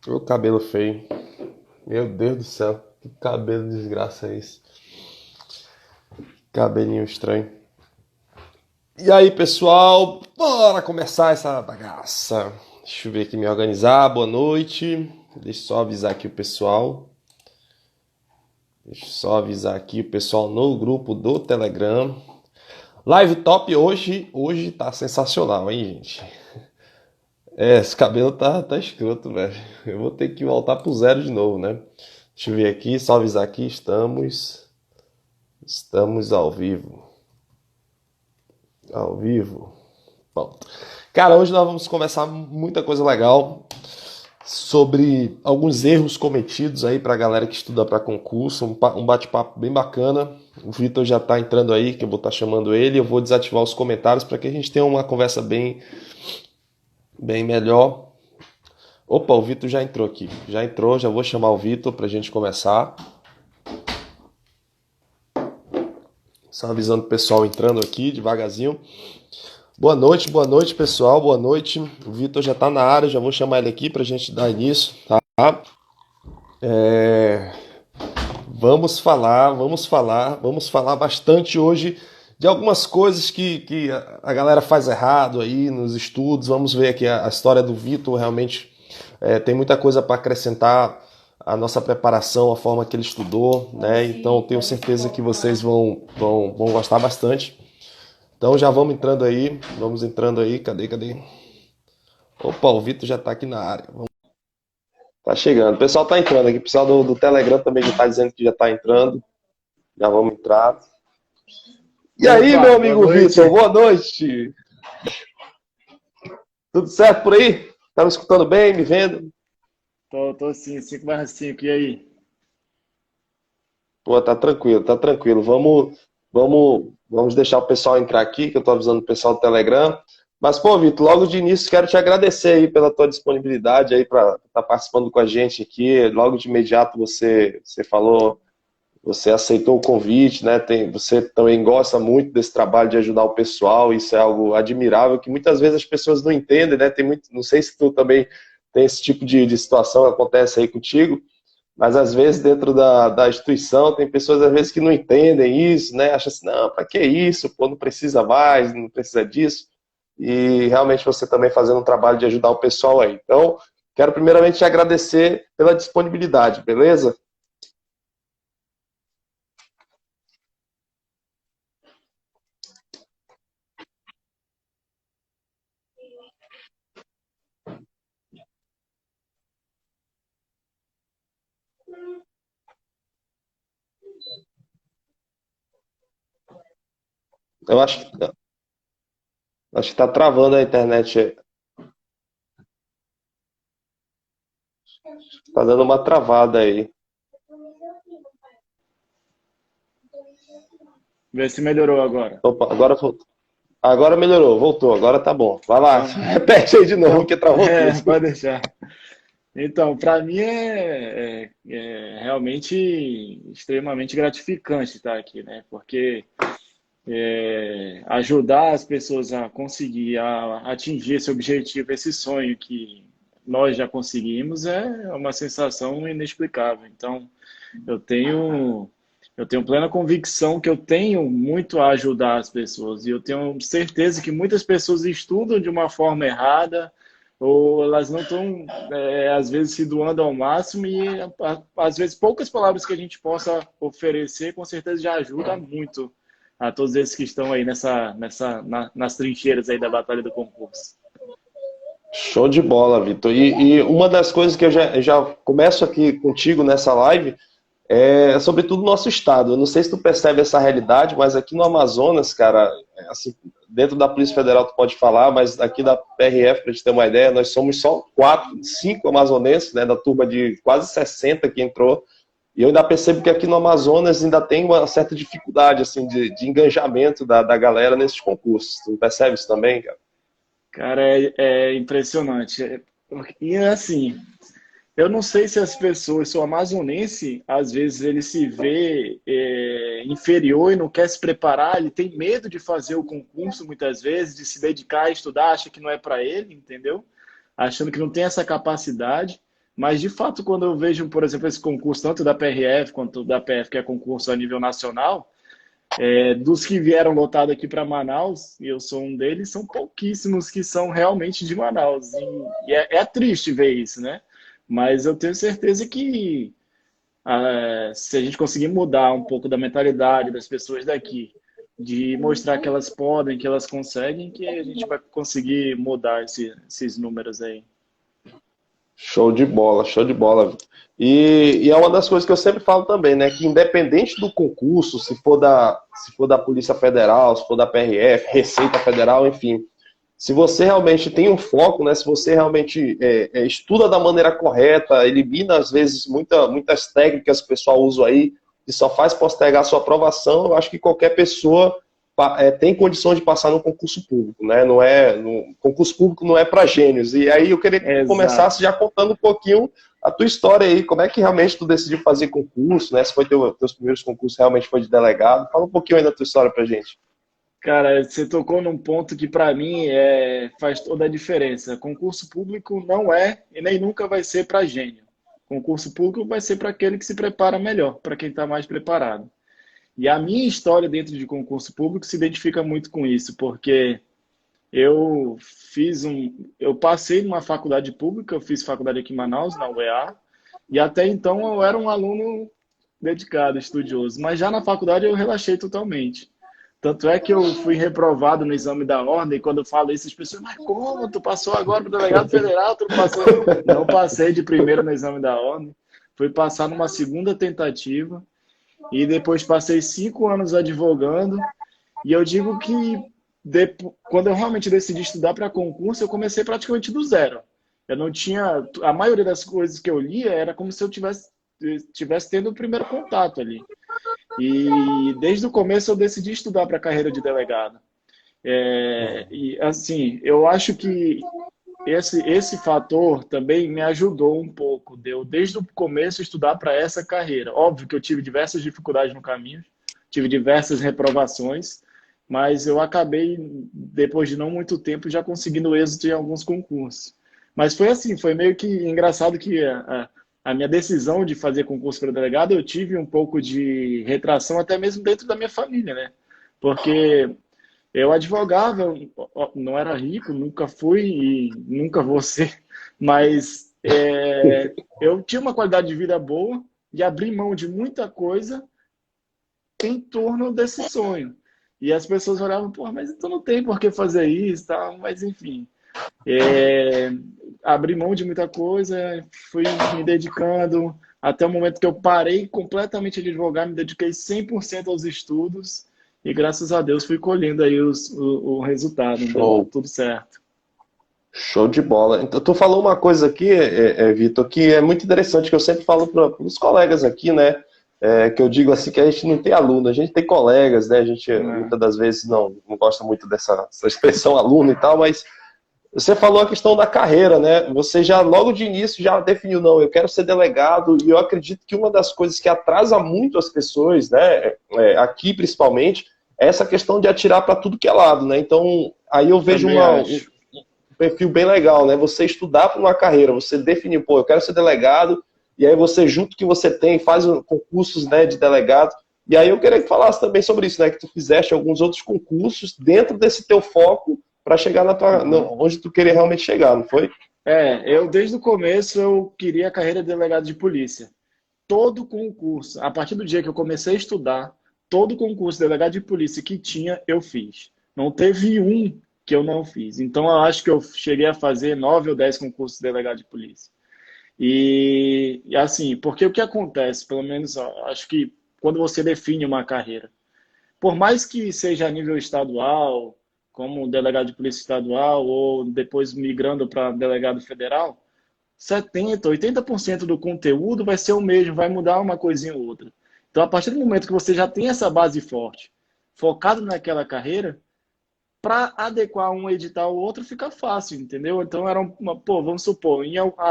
O cabelo feio. Meu Deus do céu. Que cabelo de desgraça é esse? Cabelinho estranho. E aí, pessoal? Bora começar essa bagaça. Deixa eu ver aqui me organizar. Boa noite. Deixa eu só avisar aqui o pessoal. Deixa eu só avisar aqui o pessoal no grupo do Telegram. Live top hoje tá sensacional, hein, gente? Esse cabelo tá escroto, velho. Eu vou ter que voltar pro zero de novo, né? Deixa eu ver aqui, só avisar aqui, estamos ao vivo. Ao vivo. Bom, cara, hoje nós vamos conversar muita coisa legal sobre alguns erros cometidos aí pra galera que estuda para concurso, um bate-papo bem bacana. O Vitor já tá entrando aí, que eu vou estar chamando ele. Eu vou desativar os comentários para que a gente tenha uma conversa bem melhor. Opa, o Vitor já entrou aqui. Já entrou, já vou chamar o Vitor pra gente começar. Só avisando o pessoal entrando aqui devagarzinho. Boa noite, pessoal. Boa noite. O Vitor já tá na área, já vou chamar ele aqui pra gente dar início, tá? É, vamos falar bastante hoje de algumas coisas que a galera faz errado aí nos estudos. Vamos ver aqui a história do Vitor, realmente tem muita coisa para acrescentar a nossa preparação, a forma que ele estudou, né? Então tenho certeza que vocês vão gostar bastante. Então já vamos entrando aí, cadê? Opa, o Vitor já está aqui na área. Tá chegando. O pessoal tá entrando aqui. O pessoal do Telegram também já tá dizendo que já tá entrando. Já vamos entrar. E aí, meu Opa, boa amigo Vitor, noite. boa noite. Tudo certo por aí? Tá me escutando bem, me vendo? Tô sim, 5/5. E aí? Pô, tá tranquilo, tá tranquilo. Vamos deixar o pessoal entrar aqui, que eu tô avisando o pessoal do Telegram. Mas, pô, Vitor, logo de início quero te agradecer aí pela tua disponibilidade aí para estar participando com a gente aqui. Logo de imediato você falou. Você aceitou o convite, né? Você também gosta muito desse trabalho de ajudar o pessoal, isso é algo admirável que muitas vezes as pessoas não entendem, né? Não sei se tu também tem esse tipo de situação que acontece aí contigo, mas às vezes dentro da instituição tem pessoas às vezes que não entendem isso, né? Acham assim, não, para que isso? Pô, não precisa mais, não precisa disso. E realmente você também fazendo um trabalho de ajudar o pessoal aí. Então, quero primeiramente te agradecer pela disponibilidade, beleza? Eu acho que tá travando a internet aí. Tá dando uma travada aí. Vê se melhorou agora. Opa, agora voltou. Agora melhorou, voltou, agora tá bom. Vai lá, Então, repete aí de novo então, que travou tudo. pode deixar. Então, para mim é realmente extremamente gratificante estar aqui, né? Porque ajudar as pessoas a conseguir a atingir esse objetivo, esse sonho que nós já conseguimos é uma sensação inexplicável. Então, Eu tenho, eu tenho plena convicção que eu tenho muito a ajudar as pessoas e eu tenho certeza que muitas pessoas estudam de uma forma errada ou elas não estão, às vezes, se doando ao máximo e, às vezes, poucas palavras que a gente possa oferecer, com certeza já ajuda muito a todos esses que estão aí nas trincheiras aí da batalha do concurso. Show de bola, Vitor. E uma das coisas que eu já começo aqui contigo nessa live é sobretudo o nosso estado. Eu não sei se tu percebe essa realidade, mas aqui no Amazonas, cara, assim, dentro da Polícia Federal tu pode falar, mas aqui da PRF, para gente ter uma ideia, nós somos só quatro, cinco amazonenses, né, da turma de quase 60 que entrou. E eu ainda percebo que aqui no Amazonas ainda tem uma certa dificuldade assim de engajamento da galera nesses concursos. Tu percebe isso também, cara? Cara, é impressionante. E assim, eu não sei se as pessoas, se o amazonense, às vezes ele se vê inferior e não quer se preparar, ele tem medo de fazer o concurso muitas vezes, de se dedicar a estudar, acha que não é para ele, entendeu? Achando que não tem essa capacidade. Mas, de fato, quando eu vejo, por exemplo, esse concurso, tanto da PRF quanto da PF, que é concurso a nível nacional, dos que vieram lotado aqui para Manaus, e eu sou um deles, são pouquíssimos que são realmente de Manaus. E é triste ver isso, né? Mas eu tenho certeza que se a gente conseguir mudar um pouco da mentalidade das pessoas daqui, de mostrar que elas podem, que elas conseguem, que a gente vai conseguir mudar esses números aí. Show de bola, Vitor. E é uma das coisas que eu sempre falo também, né? Que independente do concurso, se for da Polícia Federal, se for da PRF, Receita Federal, enfim, se você realmente tem um foco, né? Se você realmente estuda da maneira correta, elimina às vezes muitas técnicas que o pessoal usa aí, que só faz postergar a sua aprovação, eu acho que qualquer pessoa tem condição de passar no concurso público, né? Concurso público não é para gênios. E aí eu queria que tu começasse já contando um pouquinho a tua história aí, como é que realmente tu decidiu fazer concurso, né? Se foi teus primeiros concursos realmente foi de delegado. Fala um pouquinho aí da tua história pra gente. Cara, você tocou num ponto que para mim faz toda a diferença. Concurso público não é e nem nunca vai ser para gênio. Concurso público vai ser para aquele que se prepara melhor, para quem está mais preparado. E a minha história dentro de concurso público se identifica muito com isso, porque eu eu passei numa faculdade pública, eu fiz faculdade aqui em Manaus, na UEA, e até então eu era um aluno dedicado, estudioso, mas já na faculdade eu relaxei totalmente. Tanto é que eu fui reprovado no exame da ordem, e quando eu falo isso, as pessoas, mas como? Tu passou agora para o delegado federal, tu não passou? Não passei de primeiro no exame da ordem, fui passar numa segunda tentativa, e depois passei 5 anos advogando, e eu digo que quando eu realmente decidi estudar para concurso, eu comecei praticamente do zero. Eu não tinha... A maioria das coisas que eu lia era como se eu tivesse tendo o primeiro contato ali. E desde o começo eu decidi estudar para a carreira de delegado. E assim, eu acho que esse fator também me ajudou um pouco. Deu desde o começo estudar para essa carreira. Óbvio que eu tive diversas dificuldades no caminho, tive diversas reprovações, mas eu acabei, depois de não muito tempo, já conseguindo êxito em alguns concursos. Mas foi assim, foi meio que engraçado que a minha decisão de fazer concurso para delegado, eu tive um pouco de retração até mesmo dentro da minha família, né? Porque eu advogava, eu não era rico, nunca fui e nunca vou ser, mas eu tinha uma qualidade de vida boa e abri mão de muita coisa em torno desse sonho. E as pessoas olhavam, pô, mas tu não tem por que fazer isso, tá? Mas enfim, abri mão de muita coisa, fui me dedicando até o momento que eu parei completamente de advogar, me dediquei 100% aos estudos e graças a Deus fui colhendo aí o resultado, deu tudo certo. Show de bola. Então, tu falou uma coisa aqui, Vitor, que é muito interessante, que eu sempre falo para os colegas aqui, né? Que eu digo assim, que a gente não tem aluno, a gente tem colegas, né? A gente muitas das vezes não gosta muito dessa expressão aluno e tal, mas você falou a questão da carreira, né? Você já, logo de início, já definiu, não, eu quero ser delegado, e eu acredito que uma das coisas que atrasa muito as pessoas, né, aqui principalmente, é essa questão de atirar para tudo que é lado, né? Então, aí eu vejo um perfil bem legal, né? Você estudar para uma carreira, você definir, pô, eu quero ser delegado, e aí você, junto que você tem, faz concursos, né, de delegado. E aí eu queria que falasse também sobre isso, né? Que tu fizeste alguns outros concursos dentro desse teu foco, para chegar onde tu queria realmente chegar, não foi? Eu desde o começo eu queria a carreira de delegado de polícia. Todo concurso, a partir do dia que eu comecei a estudar, todo concurso de delegado de polícia que tinha, eu fiz. Não teve um que eu não fiz. Então eu acho que eu cheguei a fazer 9 ou 10 concursos de delegado de polícia. E assim, porque o que acontece, pelo menos acho que quando você define uma carreira, por mais que seja a nível estadual, como delegado de polícia estadual ou depois migrando para delegado federal, 70, 80% do conteúdo vai ser o mesmo, vai mudar uma coisinha ou outra. Então, a partir do momento que você já tem essa base forte, focado naquela carreira, para adequar um edital ao outro fica fácil, entendeu? Então, vamos supor,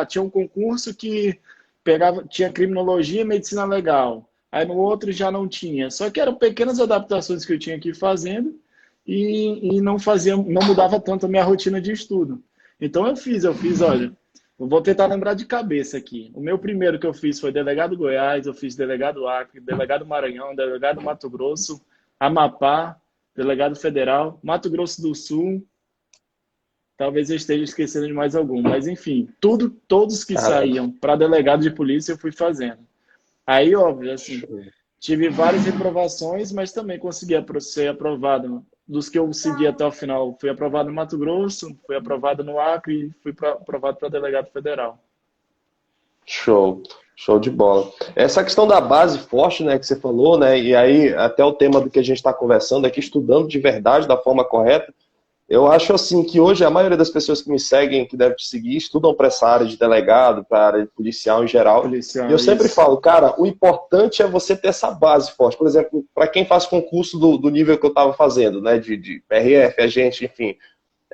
tinha um concurso que tinha criminologia e medicina legal. Aí no outro já não tinha. Só que eram pequenas adaptações que eu tinha que ir fazendo e não mudava tanto a minha rotina de estudo. Então eu fiz, olha, vou tentar lembrar de cabeça aqui. O meu primeiro que eu fiz foi delegado Goiás, eu fiz delegado Acre, delegado Maranhão, delegado Mato Grosso, Amapá, delegado Federal, Mato Grosso do Sul. Talvez eu esteja esquecendo de mais algum, mas enfim, todos que Caramba. saíam para delegado de polícia eu fui fazendo. Aí, óbvio, assim, tive várias reprovações, mas também consegui ser aprovado. Dos que eu segui até o final, fui aprovado no Mato Grosso, fui aprovado no Acre e fui aprovado para delegado federal. Show, show de bola. Essa questão da base forte, né, que você falou, né, e aí até o tema do que a gente está conversando aqui, estudando de verdade, da forma correta, eu acho assim que hoje a maioria das pessoas que me seguem, que devem te seguir, estudam para essa área de delegado, para a área de policial em geral. E eu Policial, sempre isso. falo, cara, o importante é você ter essa base forte. Por exemplo, para quem faz concurso do nível que eu estava fazendo, né, de PRF, agente, enfim,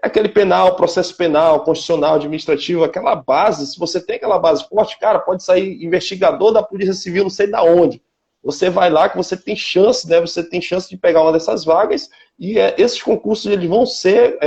aquele penal, processo penal, constitucional, administrativo, aquela base, se você tem aquela base forte, cara, pode sair investigador da Polícia Civil, não sei da onde. Você vai lá que você tem chance, né? Você tem chance de pegar uma dessas vagas e esses concursos eles vão ser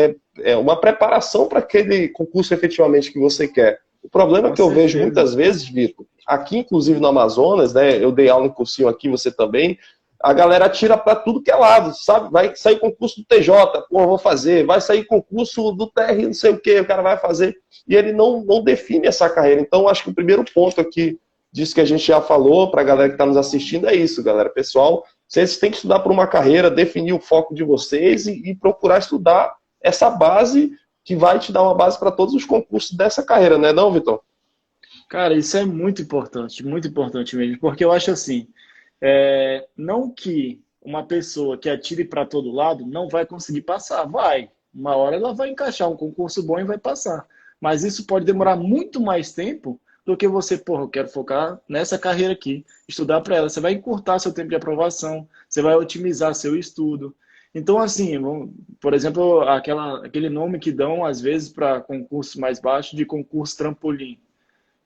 uma preparação para aquele concurso efetivamente que você quer. O problema Com que eu vejo certeza. muitas vezes, Vitor, aqui inclusive no Amazonas, né? Eu dei aula em cursinho aqui, você também, a galera tira para tudo que é lado, sabe? Vai sair concurso do TJ, pô, vou fazer. Vai sair concurso do TR, não sei o que, o cara vai fazer. E ele não define essa carreira. Então, acho que o primeiro ponto aqui, disso que a gente já falou, para a galera que está nos assistindo, é isso, galera. Pessoal, vocês têm que estudar por uma carreira, definir o foco de vocês e procurar estudar essa base que vai te dar uma base para todos os concursos dessa carreira, né, não, Vitor? Cara, isso é muito importante mesmo, porque eu acho assim, não que uma pessoa que atire para todo lado não vai conseguir passar, vai. Uma hora ela vai encaixar um concurso bom e vai passar. Mas isso pode demorar muito mais tempo do que você, porra, eu quero focar nessa carreira aqui, estudar para ela. Você vai encurtar seu tempo de aprovação, você vai otimizar seu estudo. Então, assim, por exemplo, aquele nome que dão às vezes para concurso mais baixo de concurso trampolim.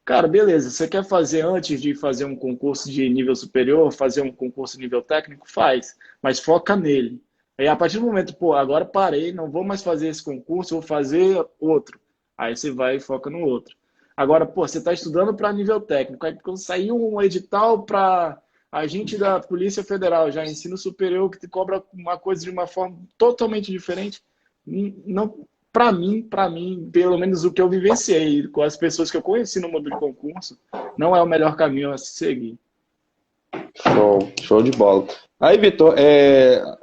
Cara, beleza. Você quer fazer antes de fazer um concurso de nível superior, fazer um concurso de nível técnico? Faz, mas foca nele. Aí, a partir do momento, pô, agora parei, não vou mais fazer esse concurso, vou fazer outro. Aí você vai e foca no outro. Agora, pô, você está estudando para nível técnico. Aí quando saiu um edital para agente da Polícia Federal, já ensino superior, que te cobra uma coisa de uma forma totalmente diferente, não, para mim, pelo menos o que eu vivenciei com as pessoas que eu conheci no mundo de concurso, não é o melhor caminho a se seguir. Show, show de bola. Aí, Vitor,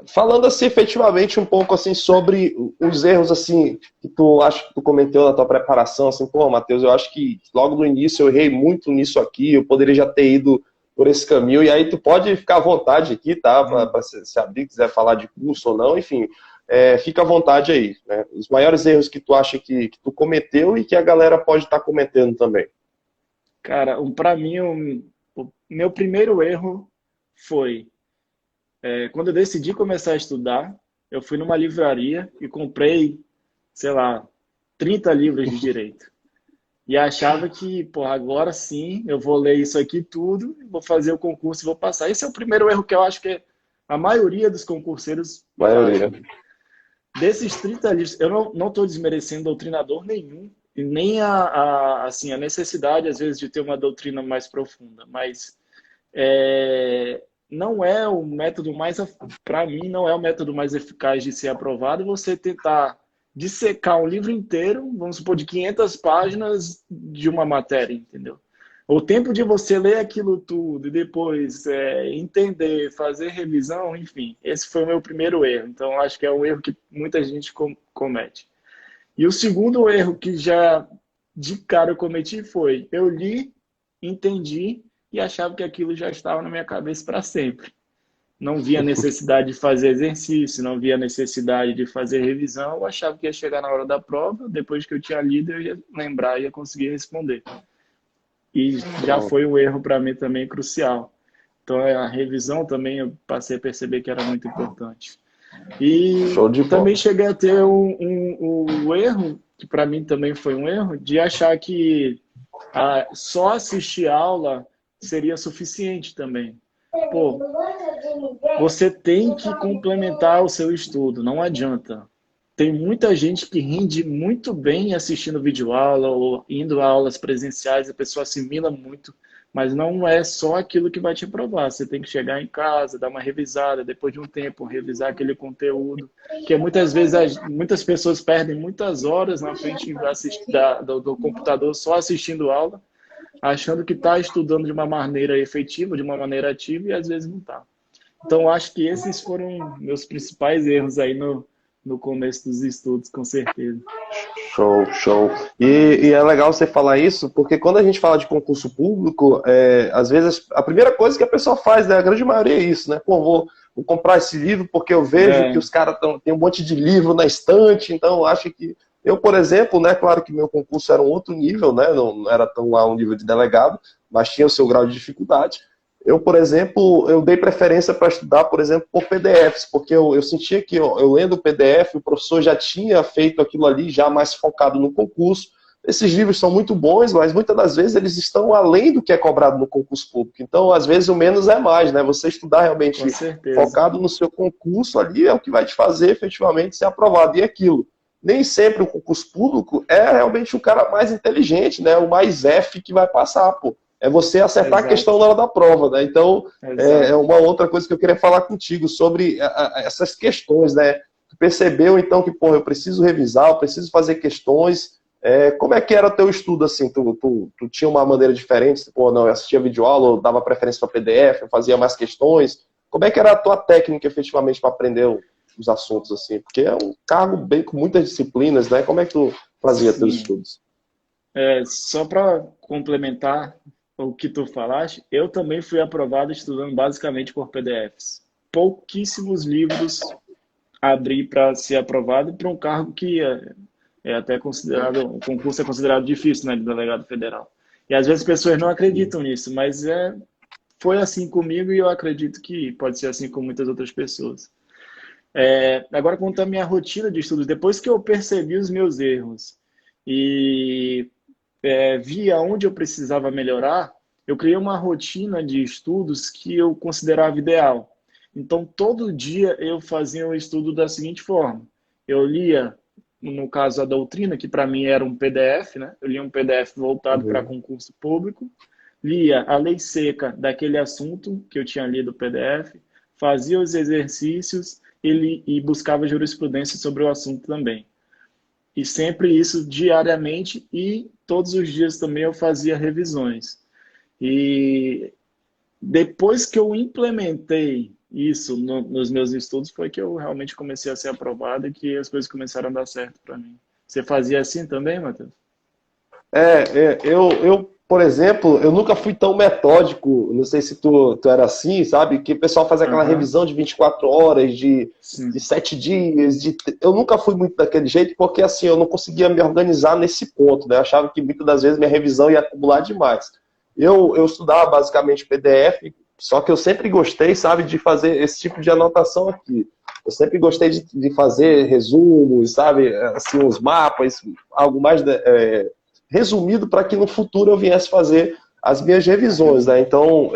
falando assim efetivamente um pouco assim sobre os erros assim que tu acha que tu cometeu na tua preparação, assim, pô, Matheus, eu acho que logo no início eu errei muito nisso aqui, eu poderia já ter ido por esse caminho, e aí tu pode ficar à vontade aqui, tá? Para se abrir, quiser falar de curso ou não, enfim, fica à vontade aí, né? Os maiores erros que tu acha que tu cometeu e que a galera pode estar cometendo também. Cara, para mim, o meu primeiro erro foi quando eu decidi começar a estudar, eu fui numa livraria e comprei, sei lá, 30 livros de direito. E achava que, pô, agora sim, eu vou ler isso aqui tudo, vou fazer o concurso e vou passar. Esse é o primeiro erro que eu acho que a maioria dos concurseiros Maioria. fazem. Desses 30 livros, eu não estou desmerecendo doutrinador nenhum, e nem assim, a necessidade, às vezes, de ter uma doutrina mais profunda, mas não é o método mais, para mim, não é o método mais eficaz de ser aprovado você tentar dissecar um livro inteiro, vamos supor, de 500 páginas de uma matéria, entendeu? O tempo de você ler aquilo tudo e depois entender, fazer revisão, enfim, esse foi o meu primeiro erro. Então, acho que é um erro que muita gente comete. E o segundo erro que já de cara eu cometi foi, eu li, entendi e achava que aquilo já estava na minha cabeça para sempre. Não via necessidade de fazer exercício, não via necessidade de fazer revisão, eu achava que ia chegar na hora da prova, depois que eu tinha lido, eu ia lembrar e ia conseguir responder. E já foi um erro para mim também crucial. Então, a revisão também eu passei a perceber que era muito importante. E Show de também bola. cheguei a ter um erro, que para mim também foi um erro, de achar que só assistir aula seria suficiente também. Pô, você tem que complementar o seu estudo, não adianta. tem muita gente que rende muito bem assistindo videoaula ou indo a aulas presenciais, a pessoa assimila muito, mas não é só aquilo que vai te provar. Você tem que chegar em casa, dar uma revisada, depois de um tempo, revisar aquele conteúdo, que muitas vezes muitas pessoas perdem muitas horas na frente do computador só assistindo aula, achando que está estudando de uma maneira efetiva, de uma maneira ativa, e às vezes não está. Então, acho que esses foram meus principais erros aí no começo dos estudos, com certeza. Show, show. E é legal você falar isso, porque quando a gente fala de concurso público, às vezes a primeira coisa que a pessoa faz, né, a grande maioria é isso, né? Pô, vou comprar esse livro porque eu vejo que os caras têm um monte de livro na estante, então eu acho que... Eu, por exemplo, né, claro que meu concurso era um outro nível, né, não era tão lá um nível de delegado, mas tinha o seu grau de dificuldade. Eu, por exemplo, eu dei preferência para estudar, por exemplo, por PDFs, porque eu sentia que eu lendo o PDF, o professor já tinha feito aquilo ali, já mais focado no concurso. Esses livros são muito bons, mas muitas das vezes eles estão além do que é cobrado no concurso público. Então, às vezes, o menos é mais, né? Você estudar realmente focado no seu concurso ali é o que vai te fazer efetivamente ser aprovado. E aquilo, nem sempre o concurso público é realmente o cara mais inteligente, né? O mais F que vai passar, pô. É você acertar a questão na hora da prova, né? Então, é uma outra coisa que eu queria falar contigo sobre essas questões, né? Tu percebeu, então, que, pô, eu preciso revisar, eu preciso fazer questões. Como é que era o teu estudo, assim? Tu tinha uma maneira diferente? Pô, não, eu assistia videoaula, eu dava preferência para PDF, eu fazia mais questões. Como é que era a tua técnica, efetivamente, para aprender os assuntos, assim? Porque é um cargo bem com muitas disciplinas, né? Como é que tu fazia teus estudos? Só para complementar o que tu falaste, eu também fui aprovado estudando basicamente por PDFs. Pouquíssimos livros abri para ser aprovado para um cargo que é até considerado, o concurso é considerado difícil, né, de delegado federal. E às vezes as pessoas não acreditam nisso, mas foi assim comigo e eu acredito que pode ser assim com muitas outras pessoas. Agora, quanto à minha rotina de estudos, depois que eu percebi os meus erros e vi aonde eu precisava melhorar, eu criei uma rotina de estudos que eu considerava ideal. Então, todo dia eu fazia um estudo da seguinte forma. Eu lia, no caso, a doutrina, que para mim era um PDF, né? Eu lia um PDF voltado para concurso público, lia a lei seca daquele assunto que eu tinha lido o PDF, fazia os exercícios e buscava jurisprudência sobre o assunto também. E sempre isso diariamente e todos os dias também eu fazia revisões. E depois que eu implementei isso nos meus estudos, foi que eu realmente comecei a ser aprovado e que as coisas começaram a dar certo para mim. Você fazia assim também, Matheus? Eu, por exemplo, eu nunca fui tão metódico, não sei se tu era assim, sabe? Que o pessoal faz aquela revisão de 24 horas, de 7 dias, eu nunca fui muito daquele jeito, porque assim, eu não conseguia me organizar nesse ponto, né? Eu achava que muitas das vezes minha revisão ia acumular demais. Eu estudava basicamente PDF, só que eu sempre gostei, sabe, de fazer esse tipo de anotação aqui. Eu sempre gostei de fazer resumos, sabe, assim, uns mapas, algo mais resumido para que no futuro eu viesse fazer as minhas revisões, né? Então,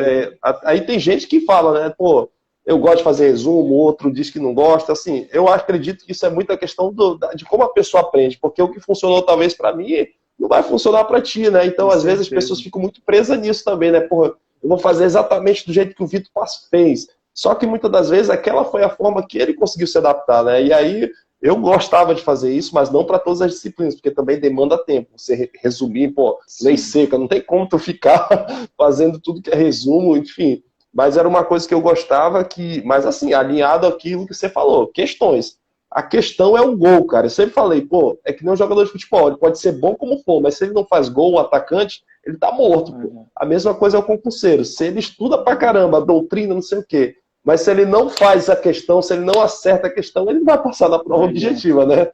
aí tem gente que fala, né, pô, eu gosto de fazer resumo, outro diz que não gosta, assim, eu acredito que isso é muita questão de como a pessoa aprende, porque o que funcionou talvez para mim não vai funcionar para ti, né? Então, às vezes as pessoas ficam muito presas nisso também, né? Porra, eu vou fazer exatamente do jeito que o Vitor Passo fez. Só que muitas das vezes aquela foi a forma que ele conseguiu se adaptar, né? E aí eu gostava de fazer isso, mas não para todas as disciplinas, porque também demanda tempo. Você resumir, pô, lei seca, não tem como tu ficar fazendo tudo que é resumo, enfim. Mas era uma coisa que eu gostava, mas assim, alinhado àquilo que você falou, questões. A questão é o gol, cara. Eu sempre falei, pô, é que nem um jogador de futebol, ele pode ser bom como for, mas se ele não faz gol, o atacante, ele tá morto, pô. A mesma coisa é o concurseiro. Se ele estuda pra caramba, a doutrina, não sei o quê, mas se ele não faz a questão, se ele não acerta a questão, ele não vai passar na prova objetiva, né?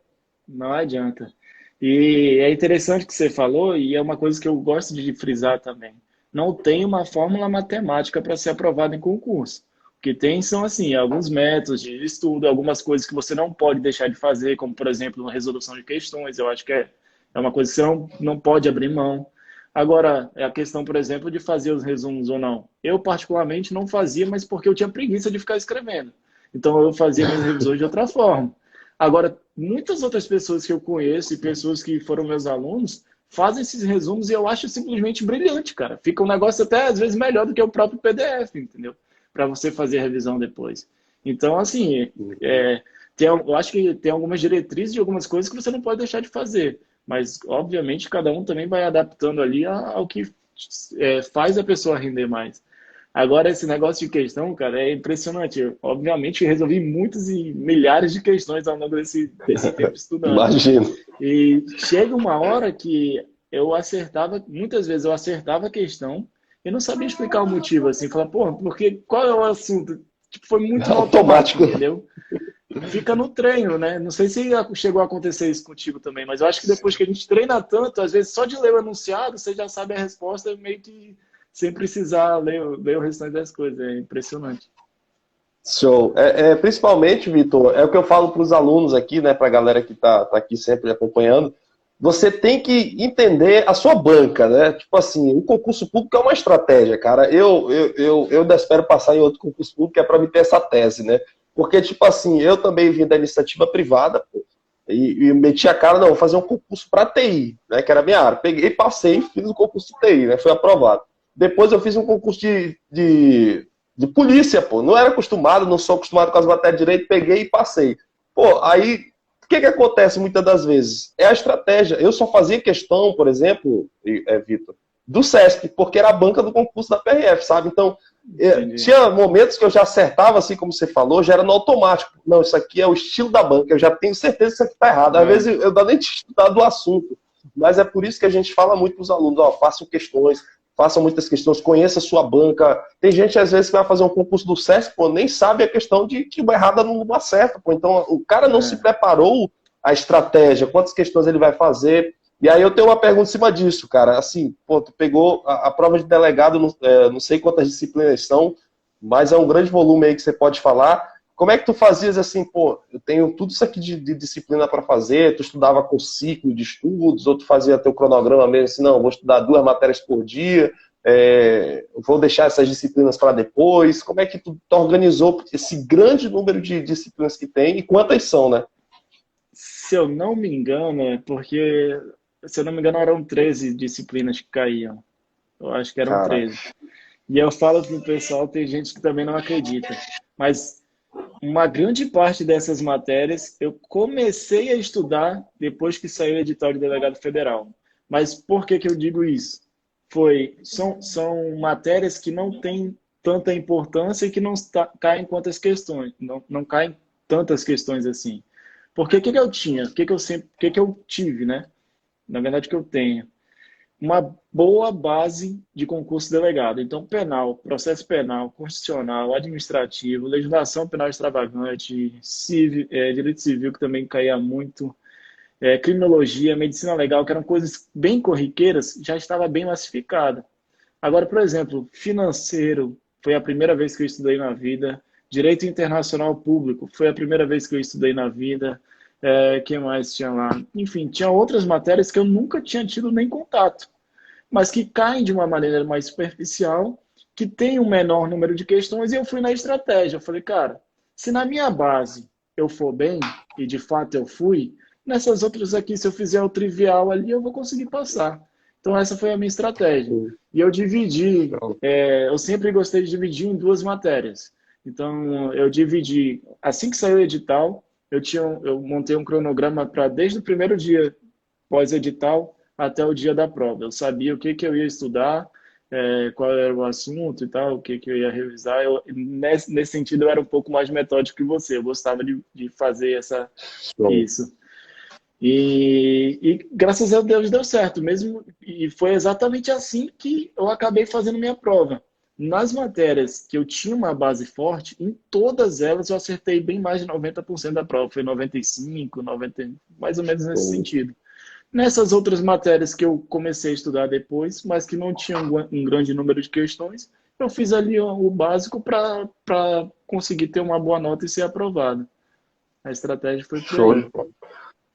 Não adianta. E é interessante o que você falou, e é uma coisa que eu gosto de frisar também. Não tem uma fórmula matemática para ser aprovado em concurso. O que tem são, assim, alguns métodos de estudo, algumas coisas que você não pode deixar de fazer, como, por exemplo, uma resolução de questões. Eu acho que é uma coisa que você não pode abrir mão. Agora, é a questão, por exemplo, de fazer os resumos ou não. Eu, particularmente, não fazia, mas porque eu tinha preguiça de ficar escrevendo. Então, eu fazia minhas revisões de outra forma. Agora, muitas outras pessoas que eu conheço e pessoas que foram meus alunos fazem esses resumos e eu acho simplesmente brilhante, cara. Fica um negócio até às vezes melhor do que o próprio PDF, entendeu? Para você fazer a revisão depois. Então, assim, eu acho que tem algumas diretrizes de algumas coisas que você não pode deixar de fazer. Mas, obviamente, cada um também vai adaptando ali ao que faz a pessoa render mais. Agora, esse negócio de questão, cara, é impressionante. Eu, obviamente, resolvi muitas e milhares de questões ao longo desse tempo estudando. Imagino. E chega uma hora que eu acertava, muitas vezes eu acertava a questão e não sabia explicar o motivo, assim. Falar, porra, porque qual é o assunto? Tipo, foi muito no automático, entendeu? Fica no treino, né? Não sei se chegou a acontecer isso contigo também, mas eu acho que depois que a gente treina tanto, às vezes só de ler o enunciado, você já sabe a resposta meio que sem precisar ler o restante das coisas. É impressionante. Show. Principalmente, Vitor, é o que eu falo para os alunos aqui, né, para a galera que tá aqui sempre acompanhando. Você tem que entender a sua banca, né? Tipo assim, o concurso público é uma estratégia, cara. Eu ainda espero passar em outro concurso público que é para me ter essa tese, né? Porque, tipo assim, eu também vim da iniciativa privada, pô, e meti a cara, não, vou fazer um concurso para TI, né? Que era a minha área. Peguei, passei, fiz o concurso de TI, né? Fui aprovado. Depois eu fiz um concurso de polícia, pô. Não era acostumado, não sou acostumado com as matérias de direito, peguei e passei. Pô, aí, o que acontece muitas das vezes? É a estratégia. Eu só fazia questão, por exemplo, Vitor, do SESP, porque era a banca do concurso da PRF, sabe? Então, tinha momentos que eu já acertava, assim como você falou, já era no automático. Não, isso aqui é o estilo da banca, eu já tenho certeza que isso aqui tá errado. Às vezes eu nem tinha estudado o assunto. Mas é por isso que a gente fala muito para os alunos, ó, façam questões, façam muitas questões, conheça a sua banca. Tem gente, às vezes, que vai fazer um concurso do SESC, pô, nem sabe a questão de que uma errada não acerta, pô. Então, o cara não se preparou a estratégia, quantas questões ele vai fazer. E aí eu tenho uma pergunta em cima disso, cara. Assim, pô, tu pegou a prova de delegado, não sei quantas disciplinas são, mas é um grande volume aí que você pode falar. Como é que tu fazias assim, pô, eu tenho tudo isso aqui de disciplina para fazer, tu estudava com ciclo de estudos, ou tu fazia teu cronograma mesmo, assim, não, vou estudar 2 matérias por dia, vou deixar essas disciplinas para depois. Como é que tu organizou esse grande número de disciplinas que tem e quantas são, né? Se eu não me engano, se eu não me engano, eram 13 disciplinas que caíam. Eu acho que eram Caraca. 13. E eu falo pro pessoal, tem gente que também não acredita, mas uma grande parte dessas matérias eu comecei a estudar depois que saiu o edital de delegado federal. Mas por que eu digo isso? São matérias que não têm tanta importância e que não caem quantas questões, não caem tantas questões assim. Porque o que eu tinha? O que eu tive, né? Na verdade, o que eu tenho? Uma boa base de concurso delegado. Então, penal, processo penal, constitucional, administrativo, legislação penal extravagante, direito civil, que também caía muito, criminologia, medicina legal, que eram coisas bem corriqueiras, já estava bem massificada. Agora, por exemplo, financeiro, foi a primeira vez que eu estudei na vida. Direito internacional público, foi a primeira vez que eu estudei na vida. Que mais tinha lá? Enfim, tinha outras matérias que eu nunca tinha tido nem contato, mas que caem de uma maneira mais superficial, que tem um menor número de questões, e eu fui na estratégia. Eu falei, cara, se na minha base eu for bem, e de fato eu fui, nessas outras aqui, se eu fizer o trivial ali, eu vou conseguir passar. Então essa foi a minha estratégia. E eu dividi, eu sempre gostei de dividir em 2 matérias. Então eu dividi, assim que saiu o edital, eu montei um cronograma para desde o primeiro dia pós-edital até o dia da prova. Eu sabia o que eu ia estudar, qual era o assunto e tal, o que eu ia revisar. Nesse sentido, eu era um pouco mais metódico que você. Eu gostava de fazer isso. E graças a Deus deu certo mesmo. E foi exatamente assim que eu acabei fazendo minha prova. Nas matérias que eu tinha uma base forte, em todas elas eu acertei bem mais de 90% da prova. Foi 95%, 90%, mais ou menos nesse sentido. Nessas outras matérias que eu comecei a estudar depois, mas que não tinham um grande número de questões, eu fiz ali o básico para conseguir ter uma boa nota e ser aprovado. A estratégia foi por aí.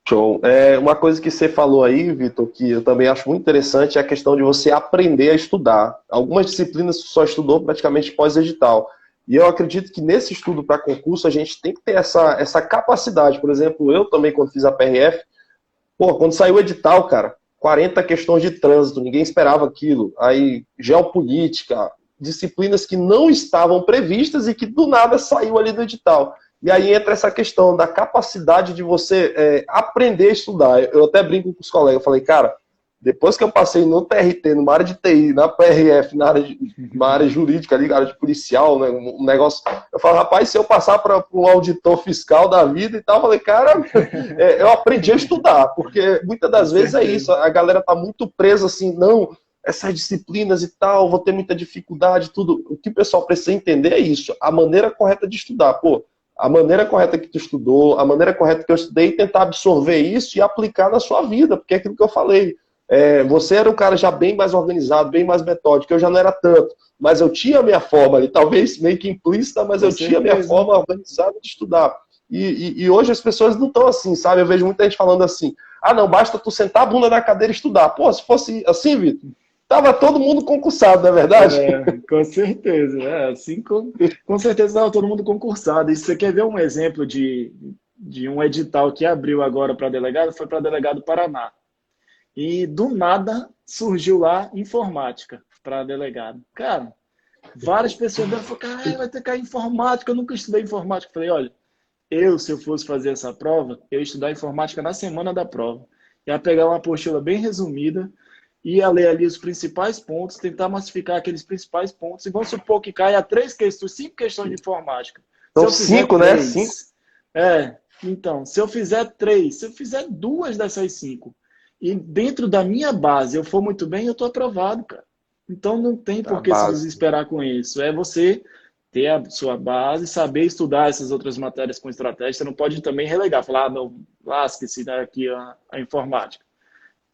Show. Uma coisa que você falou aí, Vitor, que eu também acho muito interessante, é a questão de você aprender a estudar. Algumas disciplinas você só estudou praticamente pós-edital. E eu acredito que nesse estudo para concurso a gente tem que ter essa capacidade. Por exemplo, eu também, quando fiz a PRF, pô, quando saiu o edital, cara, 40 questões de trânsito, ninguém esperava aquilo. Aí, geopolítica, disciplinas que não estavam previstas e que do nada saiu ali do edital. E aí entra essa questão da capacidade de você aprender a estudar. Eu até brinco com os colegas, eu falei, cara, depois que eu passei no TRT, numa área de TI, na PRF, na área jurídica, ali, na área de policial, né, um negócio, eu falo, rapaz, se eu passar para um auditor fiscal da vida e tal, eu falei, cara, eu aprendi a estudar, porque muitas das vezes é isso, a galera tá muito presa assim, não, essas disciplinas e tal, vou ter muita dificuldade, tudo. O que o pessoal precisa entender é isso, a maneira correta de estudar, pô, a maneira correta que tu estudou, a maneira correta que eu estudei, tentar absorver isso e aplicar na sua vida, porque é aquilo que eu falei. Você era um cara já bem mais organizado, bem mais metódico, eu já não era tanto, mas eu tinha a minha forma ali, talvez meio que implícita, mas eu tinha a minha forma organizada de estudar. E hoje as pessoas não estão assim, sabe? Eu vejo muita gente falando assim, não, basta tu sentar a bunda na cadeira e estudar. Pô, se fosse assim, Vitor, tava todo mundo concursado, não é verdade? Com certeza. Assim, com certeza tava todo mundo concursado. E você quer ver um exemplo de um edital que abriu agora para delegado? Foi para delegado Paraná. E do nada surgiu lá informática para delegado. Cara, várias pessoas falaram, cara, vai ter que cair informática, eu nunca estudei informática. Falei, olha, se eu fosse fazer essa prova, eu ia estudar informática na semana da prova. Ia pegar uma apostila bem resumida, ia ler ali os principais pontos, tentar massificar aqueles principais pontos, e vamos supor que caia 5 questões de informática. São 5, né? 5. Então, se eu fizer 3, se eu fizer 2 dessas 5, e dentro da minha base eu for muito bem, eu estou aprovado, cara. Então não tem por que se desesperar com isso. É você ter a sua base, saber estudar essas outras matérias com estratégia. Você não pode também relegar, falar, não, lasque-se aqui a informática.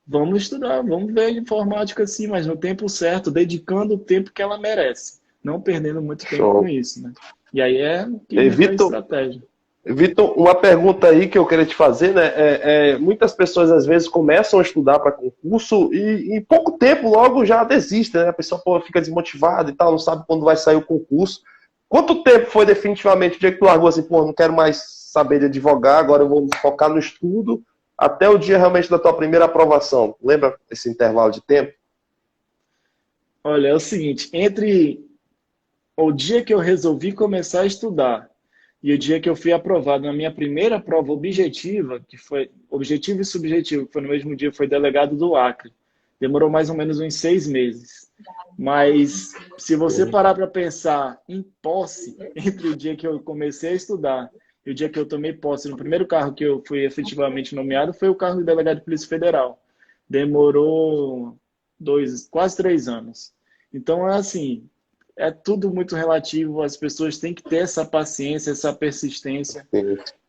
Vamos estudar, vamos ver a informática sim, mas no tempo certo, dedicando o tempo que ela merece. Não perdendo muito tempo com isso, né? E aí é que é a estratégia. Vitor, uma pergunta aí que eu queria te fazer, né? Muitas pessoas às vezes começam a estudar para concurso e em pouco tempo logo já desistem, né? A pessoa fica desmotivada e tal, não sabe quando vai sair o concurso. Quanto tempo foi definitivamente o dia que tu largou assim, pô, não quero mais saber de advogar, agora eu vou focar no estudo, até o dia realmente da tua primeira aprovação? Lembra esse intervalo de tempo? Olha, é o seguinte, entre o dia que eu resolvi começar a estudar e o dia que eu fui aprovado na minha primeira prova objetiva, que foi objetivo e subjetivo, que foi no mesmo dia, foi delegado do Acre. Demorou mais ou menos uns 6 meses. Mas se você parar para pensar em posse, entre o dia que eu comecei a estudar e o dia que eu tomei posse no primeiro cargo que eu fui efetivamente nomeado, foi o cargo de delegado de Polícia Federal. Demorou quase 3 anos. Então, é assim, é tudo muito relativo, as pessoas têm que ter essa paciência, essa persistência.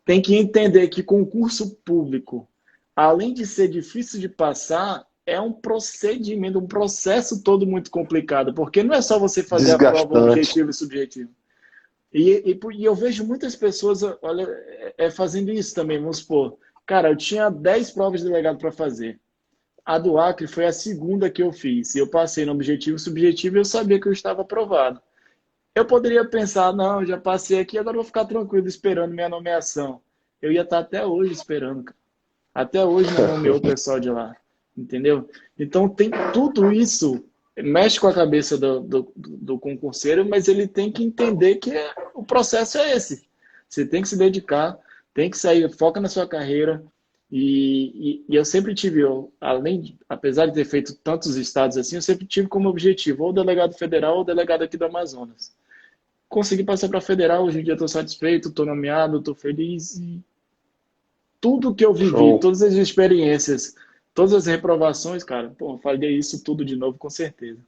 Tem que entender que concurso público, além de ser difícil de passar, é um procedimento, um processo todo muito complicado, porque não é só você fazer a prova objetiva e subjetiva. E eu vejo muitas pessoas fazendo isso também, vamos supor. Cara, eu tinha 10 provas de delegado para fazer. A do Acre foi a segunda que eu fiz. E eu passei no objetivo e subjetivo e eu sabia que eu estava aprovado. Eu poderia pensar, não, eu já passei aqui, agora eu vou ficar tranquilo esperando minha nomeação. Eu ia estar até hoje esperando, cara. Até hoje não nomeou o pessoal de lá. Entendeu? Então tem tudo isso, mexe com a cabeça do concurseiro, mas ele tem que entender que o processo é esse. Você tem que se dedicar, tem que sair, foca na sua carreira. E eu sempre tive, apesar de ter feito tantos estados assim, eu sempre tive como objetivo ou delegado federal ou delegado aqui do Amazonas. Consegui passar para federal, hoje em dia estou satisfeito, estou nomeado, estou feliz. E tudo que eu vivi, todas as experiências, todas as reprovações, cara, pô, faria isso tudo de novo com certeza.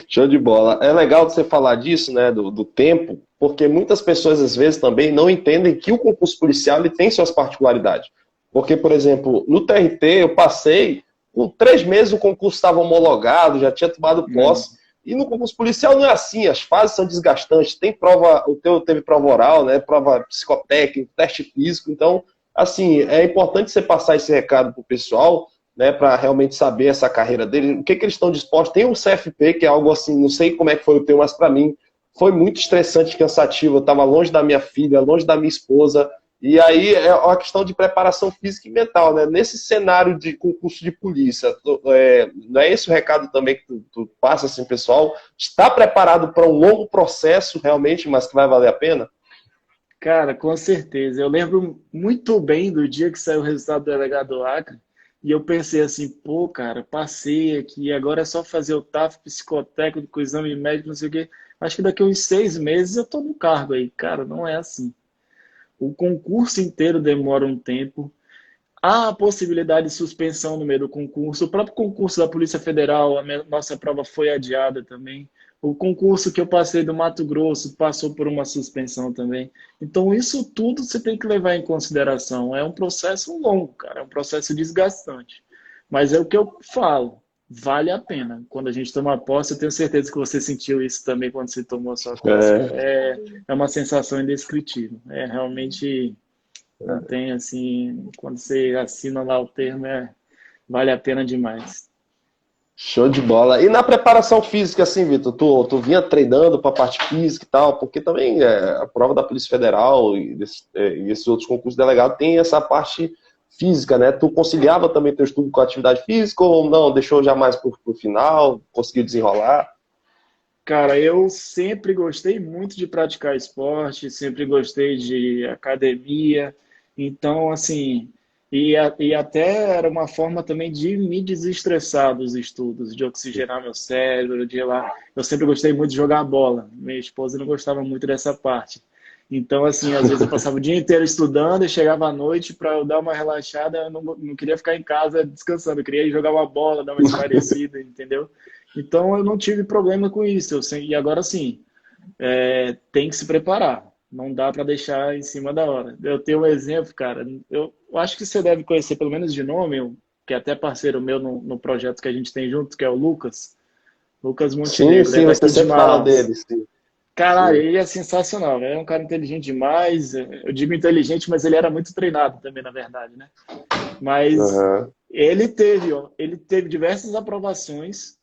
Show de bola. É legal você falar disso, né, do tempo, porque muitas pessoas às vezes também não entendem que o concurso policial ele tem suas particularidades. Porque, por exemplo, no TRT eu passei, com 3 meses o concurso estava homologado, já tinha tomado posse. E no concurso policial não é assim, as fases são desgastantes. Tem prova, o teu teve prova oral, né, prova psicotécnica, teste físico. Então, assim, é importante você passar esse recado para o pessoal, né, para realmente saber essa carreira dele, o que eles estão dispostos. Tem o CFP, que é algo assim, não sei como é que foi o teu, mas para mim foi muito estressante e cansativo. Eu estava longe da minha filha, longe da minha esposa. E aí é uma questão de preparação física e mental, né? Nesse cenário de concurso de polícia, não é esse o recado também que tu passa, assim, pessoal? Está preparado para um longo processo, realmente, mas que vai valer a pena? Cara, com certeza. Eu lembro muito bem do dia que saiu o resultado do delegado do Acre, e eu pensei assim, pô, cara, passei aqui, agora é só fazer o TAF psicotécnico, exame médico, não sei o quê. Acho que daqui a uns 6 meses eu tô no cargo aí. Cara, não é assim. O concurso inteiro demora um tempo. Há a possibilidade de suspensão no meio do concurso. O próprio concurso da Polícia Federal, nossa prova foi adiada também. O concurso que eu passei do Mato Grosso passou por uma suspensão também. Então, isso tudo você tem que levar em consideração. É um processo longo, cara, é um processo desgastante. Mas é o que eu falo, vale a pena. Quando a gente toma posse, eu tenho certeza que você sentiu isso também quando você tomou a sua posse, cara. É, É uma sensação indescritível. É realmente. Não tem assim, quando você assina lá o termo, vale a pena demais. show de bola. E na preparação física, assim, Vitor, tu vinha treinando para a parte física e tal, porque também a prova da Polícia Federal e esses outros concursos de delegado tem essa parte física, né? Tu conciliava também teu estudo com a atividade física ou não? Deixou já mais pro final? Conseguiu desenrolar? Cara, eu sempre gostei muito de praticar esporte, sempre gostei de academia, então, assim, e até era uma forma também de me desestressar dos estudos, de oxigenar meu cérebro, de ir lá. Eu sempre gostei muito de jogar bola, minha esposa não gostava muito dessa parte. Então, assim, às vezes eu passava o dia inteiro estudando e chegava à noite para eu dar uma relaxada, eu não queria ficar em casa descansando, eu queria ir jogar uma bola, dar uma espairecida, entendeu? Então eu não tive problema com isso. E agora sim, tem que se preparar. Não dá para deixar em cima da hora. Eu tenho um exemplo, cara. Eu acho que você deve conhecer pelo menos de nome, que é até parceiro meu no projeto que a gente tem junto, que é o Lucas. Lucas Sim, Montenegro, é sim, você daqui de sempre fala Manaus. dele, sim. Cara, Sim. ele é sensacional, é um cara inteligente demais. Eu digo inteligente, mas ele era muito treinado também, na verdade, né? Mas Aham. ele teve diversas aprovações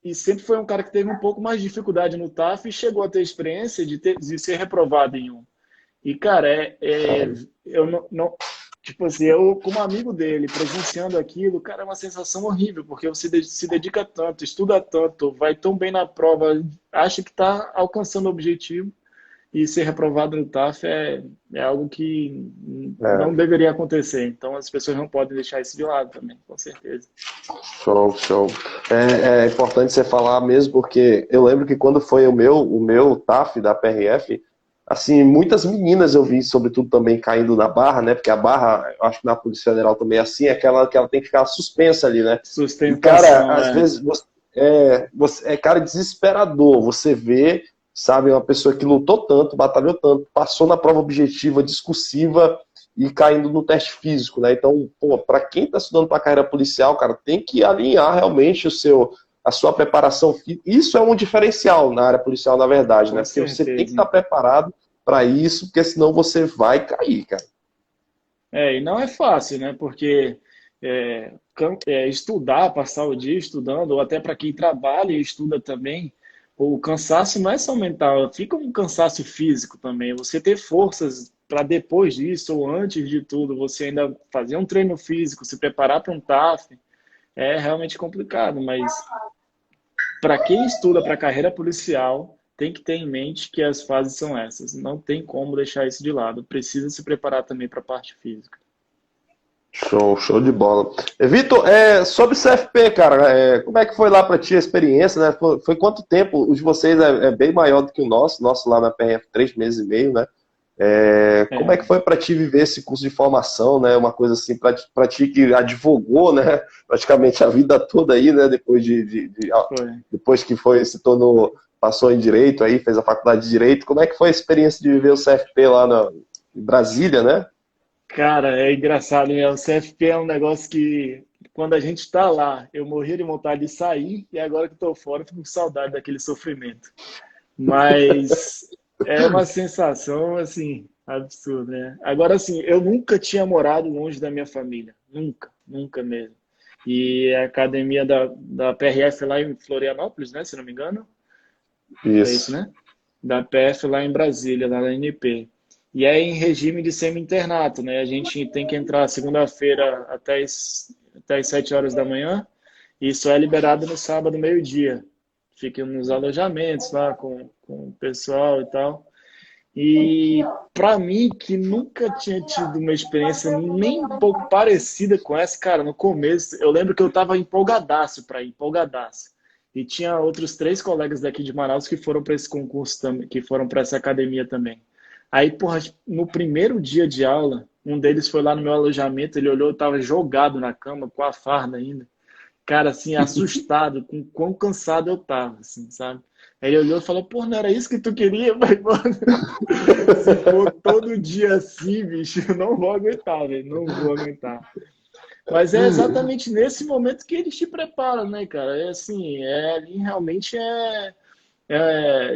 e sempre foi um cara que teve um pouco mais de dificuldade no TAF e chegou a ter experiência de ser reprovado em um. E, cara, eu não, tipo assim, eu como amigo dele, presenciando aquilo, cara, é uma sensação horrível, porque você se dedica tanto, estuda tanto, vai tão bem na prova, acha que está alcançando o objetivo, e ser reprovado no TAF é algo que não É. deveria acontecer. Então, as pessoas não podem deixar isso de lado também, com certeza. Show, show. É importante você falar mesmo, porque eu lembro que quando foi o meu TAF da PRF, assim, muitas meninas eu vi, sobretudo também caindo na barra, né? Porque a barra, eu acho que na Polícia Federal também é assim, é aquela que ela tem que ficar suspensa ali, né? E, cara, Sustentação, às vezes é cara, desesperador. Você vê, sabe, uma pessoa que lutou tanto, batalhou tanto, passou na prova objetiva, discursiva e caindo no teste físico, né? Então, pô, para quem está estudando para a carreira policial, cara, tem que alinhar realmente a sua preparação física. Isso é um diferencial na área policial, na verdade, né? com Porque você tem que estar certeza. preparado para isso, porque senão você vai cair, cara. E não é fácil, né? Porque estudar, passar o dia estudando, ou até para quem trabalha e estuda também, o cansaço não é só mental, fica um cansaço físico também. Você ter forças para depois disso, ou antes de tudo, você ainda fazer um treino físico, se preparar para um TAF, é realmente complicado, mas para quem estuda para a carreira policial, tem que ter em mente que as fases são essas. Não tem como deixar isso de lado. Precisa se preparar também para a parte física. Show, show de bola. Vitor, sobre CFP, cara, como é que foi lá para ti a experiência, né? Foi quanto tempo? O de vocês é bem maior do que o nosso lá na PRF, 3 meses e meio, né? Como é que É, foi para ti viver esse curso de formação, né? Uma coisa assim, para ti que advogou, né? Praticamente a vida toda aí, né? foi. Depois que se tornou, passou em Direito aí, fez a faculdade de Direito. Como é que foi a experiência de viver o CFP lá em Brasília, né? Cara, é engraçado, né? O CFP é um negócio que, quando a gente está lá, eu morria de vontade de sair e agora que estou fora, eu fico com saudade daquele sofrimento. Mas é uma sensação, assim, absurda, né? Agora, assim, eu nunca tinha morado longe da minha família. Nunca, nunca mesmo. E a academia da PRF lá em Florianópolis, né? Se não me engano, é isso, Isso. né? da PF lá em Brasília, lá na NP. E é em regime de semi-internato, né? A gente tem que entrar segunda-feira até as 7 horas da manhã e só é liberado no sábado, meio-dia. Fica nos alojamentos lá com o pessoal e tal. E para mim, que nunca tinha tido uma experiência nem um pouco parecida com essa, cara, no começo, eu lembro que eu tava empolgadaço para ir, empolgadaço. E tinha outros 3 colegas daqui de Manaus que foram para esse concurso também, que foram para essa academia também. Aí, porra, no primeiro dia de aula, um deles foi lá no meu alojamento, ele olhou, eu tava jogado na cama, com a farda ainda. Cara, assim, assustado, com quão cansado eu tava, assim, sabe? Aí ele olhou e falou, pô, não era isso que tu queria? Mas, mano, se for todo dia assim, bicho, eu não vou aguentar, velho, não vou aguentar. Mas é exatamente nesse momento que eles te preparam, né, cara? É assim, ali realmente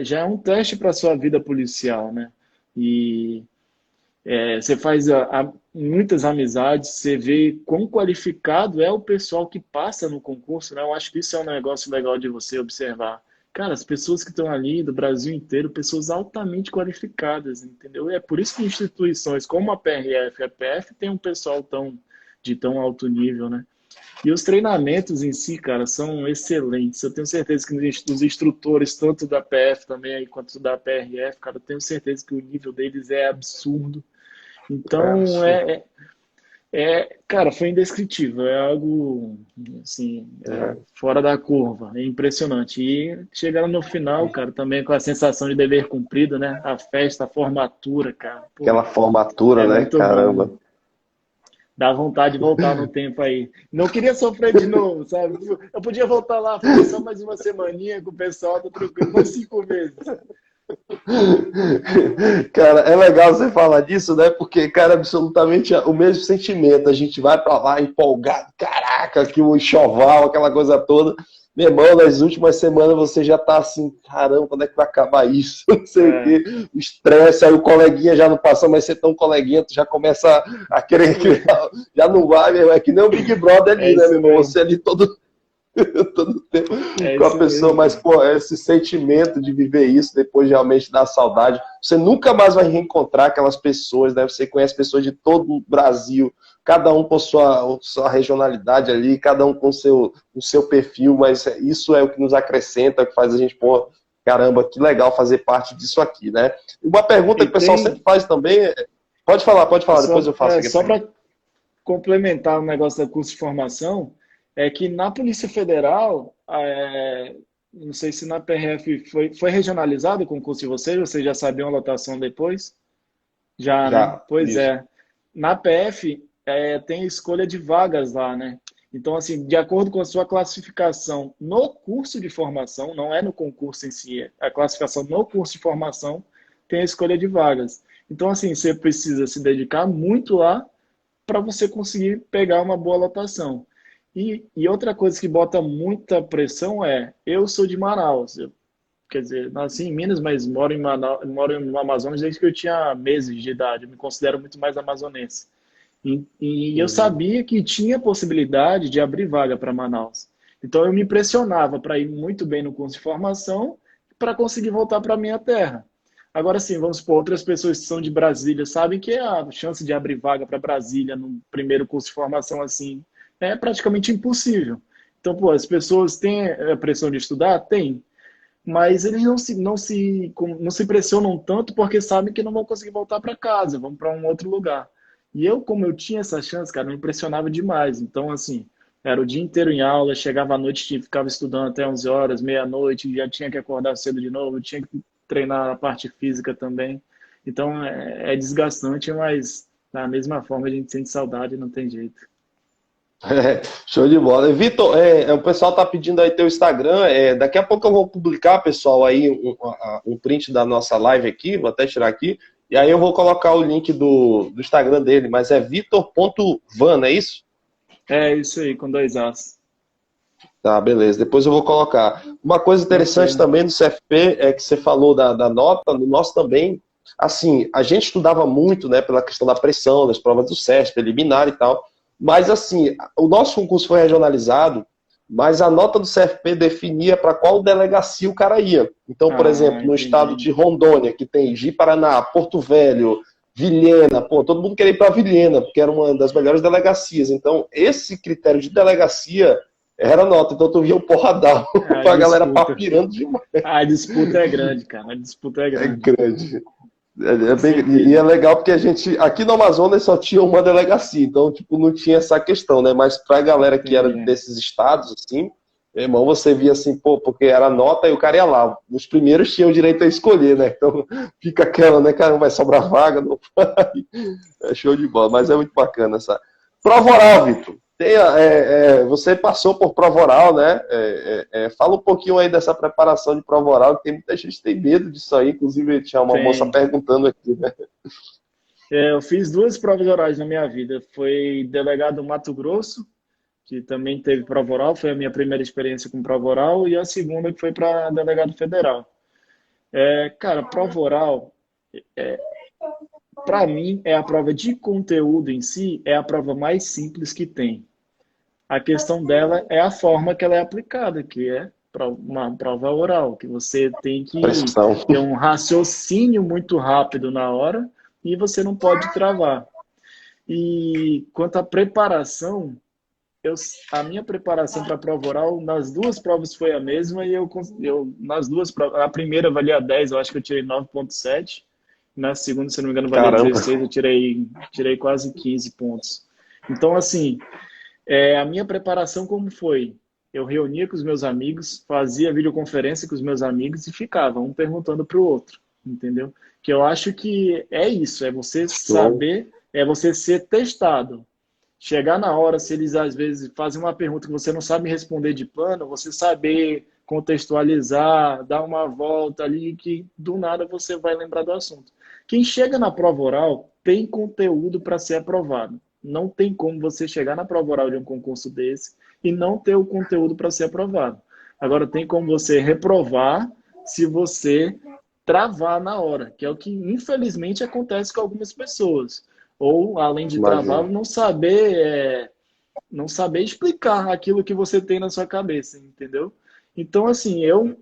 já é um teste para sua vida policial, né? E você faz muitas amizades, você vê quão qualificado é o pessoal que passa no concurso, né? Eu acho que isso é um negócio legal de você observar. Cara, as pessoas que estão ali do Brasil inteiro, pessoas altamente qualificadas, entendeu? E é por isso que instituições como a PRF e a PF tem um pessoal de tão alto nível, né? E os treinamentos em si, cara, são excelentes. Eu tenho certeza que os instrutores, tanto da PF também aí, quanto da PRF, cara, eu tenho certeza que o nível deles é absurdo. Então, cara, foi indescritível. É algo, assim, fora da curva. É impressionante. E chegaram no final, cara, também com a sensação de dever cumprido, né? A festa, a formatura, cara. Pô, Aquela formatura, né? muito Caramba. bom. Dá vontade de voltar no tempo aí. Não queria sofrer de novo, sabe? Eu podia voltar lá, fazer só mais uma semaninha com o pessoal, tô tranquilo, mais 5 meses. Cara, é legal você falar disso, né? Porque, cara, absolutamente o mesmo sentimento. A gente vai pra lá empolgado, caraca, que o enxoval, aquela coisa toda. Meu irmão, nas últimas semanas você já tá assim, caramba, quando é que vai acabar isso? Não sei o quê. O estresse, aí o coleguinha já não passou, mas você tão coleguinha, tu já começa a querer, já não vai, meu irmão. É que nem o Big Brother ali, né, meu irmão? Você ali todo tempo com a pessoa, mesmo. Mas, pô, esse sentimento de viver isso depois realmente dá saudade. Você nunca mais vai reencontrar aquelas pessoas, né? Você conhece pessoas de todo o Brasil, cada um com sua regionalidade ali, cada um com o seu perfil, mas isso é o que nos acrescenta, o que faz a gente, pô, caramba, que legal fazer parte disso aqui, né? Uma pergunta que o pessoal sempre faz também Pode falar, depois eu faço. Só para complementar o negócio da curso de formação, é que na Polícia Federal, não sei se na PRF foi regionalizado o concurso de vocês já sabiam a lotação depois? Já, né? Pois isso. Na PF tem escolha de vagas lá, né? Então, assim, de acordo com a sua classificação no curso de formação, não é no concurso em si, a classificação no curso de formação tem a escolha de vagas. Então, assim, você precisa se dedicar muito lá para você conseguir pegar uma boa lotação. E outra coisa que bota muita pressão eu sou de Manaus, quer dizer, nasci em Minas, mas moro no Amazonas desde que eu tinha meses de idade, eu me considero muito mais amazonense. E eu sabia que tinha possibilidade de abrir vaga para Manaus. Então eu me pressionava para ir muito bem no curso de formação para conseguir voltar para a minha terra. Agora sim, vamos supor, outras pessoas que são de Brasília sabem que a chance de abrir vaga para Brasília no primeiro curso de formação assim é praticamente impossível. Então, pô, as pessoas têm a pressão de estudar? Tem. Mas eles não se pressionam tanto porque sabem que não vão conseguir voltar para casa, vão para um outro lugar. E eu, como eu tinha essa chance, cara, me impressionava demais. Então, assim, era o dia inteiro em aula, chegava à noite, ficava estudando até 11 horas, meia-noite, já tinha que acordar cedo de novo, tinha que treinar a parte física também. Então, é desgastante, mas da mesma forma a gente sente saudade, não tem jeito. Show de bola. Vitor, o pessoal tá pedindo aí teu Instagram. Daqui a pouco eu vou publicar, pessoal, aí um print da nossa live aqui. Vou até tirar aqui. E aí eu vou colocar o link do Instagram dele. Mas é vitor.van, não é isso? É isso aí, com 2 As. Tá, beleza. Depois eu vou colocar. Uma coisa interessante também do CFP é que você falou da nota. No nosso também, assim, a gente estudava muito, né, pela questão da pressão, das provas do CESP, eliminar e tal. Mas, assim, o nosso concurso foi regionalizado mas a nota do CFP definia para qual delegacia o cara ia. Então, por Ah, exemplo, no estado entendi. de Rondônia, que tem Ji-Paraná, Porto Velho, Vilhena, pô, todo mundo queria ir para Vilhena, porque era uma das melhores delegacias. Então, esse critério de delegacia era nota. Então, tu via o porradão, A a galera disputa. papirando demais. A disputa é grande, cara. A disputa é É grande. grande. Com E é certeza. legal porque a gente, aqui no Amazonas só tinha uma delegacia, então, tipo, não tinha essa questão, né? Mas pra galera que era Entendi. desses estados, assim, meu irmão, você via assim, pô, porque era nota e o cara ia lá. Os primeiros tinham o direito a escolher, né? Então, fica aquela, né, cara, vai sobrar vaga, não vai. É show de bola, mas é muito bacana essa. Prova oral, Vitor. Você passou por prova oral, né? Fala um pouquinho aí dessa preparação de prova oral, que tem muita gente que tem medo disso aí, inclusive tinha uma moça Tem. perguntando aqui, né? Eu fiz duas provas orais na minha vida. Foi delegado Mato Grosso, que também teve prova oral, foi a minha primeira experiência com prova oral, e a segunda que foi para delegado federal. Cara, prova oral, para mim, é a prova de conteúdo em si, é a prova mais simples que tem. A questão dela é a forma que ela é aplicada, que é uma prova oral, que você tem que Pressão. ter um raciocínio muito rápido na hora e você não pode travar. E quanto à preparação, a minha preparação para a prova oral, nas duas provas foi a mesma e nas duas provas, a primeira valia 10, eu acho que eu tirei 9,7. Na segunda, se não me engano, valia Caramba. 16, eu tirei quase 15 pontos. Então, assim, a minha preparação como foi? Eu reunia com os meus amigos, fazia videoconferência com os meus amigos e ficava um perguntando para o outro, entendeu? Que eu acho que é isso, é você Show. saber, é você ser testado. Chegar na hora, se eles às vezes fazem uma pergunta que você não sabe responder de plano, você saber contextualizar, dar uma volta ali, que do nada você vai lembrar do assunto. Quem chega na prova oral tem conteúdo para ser aprovado. Não tem como você chegar na prova oral de um concurso desse e não ter o conteúdo para ser aprovado. Agora, tem como você reprovar se você travar na hora, que é o que infelizmente acontece com algumas pessoas. Ou, além de travar, Imagina. não saber explicar aquilo que você tem na sua cabeça, entendeu? Então, assim, eu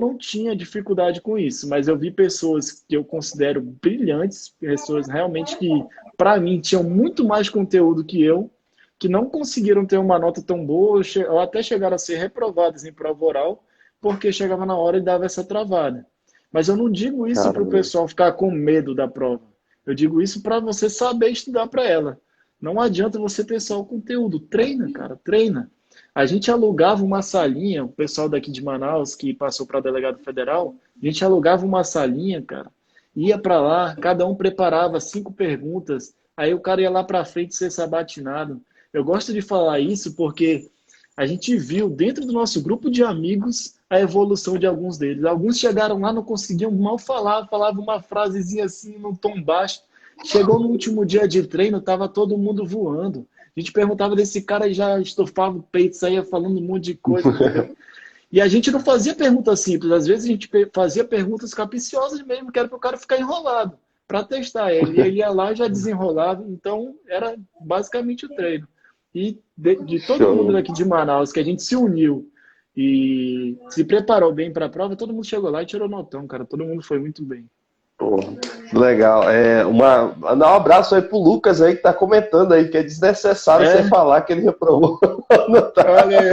não tinha dificuldade com isso, mas eu vi pessoas que eu considero brilhantes, pessoas realmente que, para mim, tinham muito mais conteúdo que não conseguiram ter uma nota tão boa, ou até chegaram a ser reprovadas em prova oral, porque chegava na hora e dava essa travada. Mas eu não digo isso para o Caramba. pessoal ficar com medo da prova. Eu digo isso para você saber estudar para ela. Não adianta você ter só o conteúdo. Treina, cara, treina. A gente alugava uma salinha, o pessoal daqui de Manaus que passou para delegado federal, a gente alugava uma salinha, cara, ia para lá, cada um preparava 5 perguntas, aí o cara ia lá para frente ser sabatinado. Eu gosto de falar isso porque a gente viu dentro do nosso grupo de amigos a evolução de alguns deles. Alguns chegaram lá, não conseguiam mal falar, falavam uma frasezinha assim, num tom baixo. Chegou no último dia de treino, estava todo mundo voando. A gente perguntava desse cara e já estofava o peito, saía falando um monte de coisa, entendeu? E a gente não fazia perguntas simples, às vezes a gente fazia perguntas capciosas mesmo, que era para o cara ficar enrolado, para testar ele. E ele ia lá e já desenrolava, então era basicamente o treino. E de todo mundo Show. daqui de Manaus, que a gente se uniu e se preparou bem para a prova, todo mundo chegou lá e tirou notão, cara. Todo mundo foi muito bem. Pô, legal. Mandar um abraço aí pro Lucas aí que tá comentando aí que é desnecessário você É, falar que ele reprovou. Não tá. olha aí.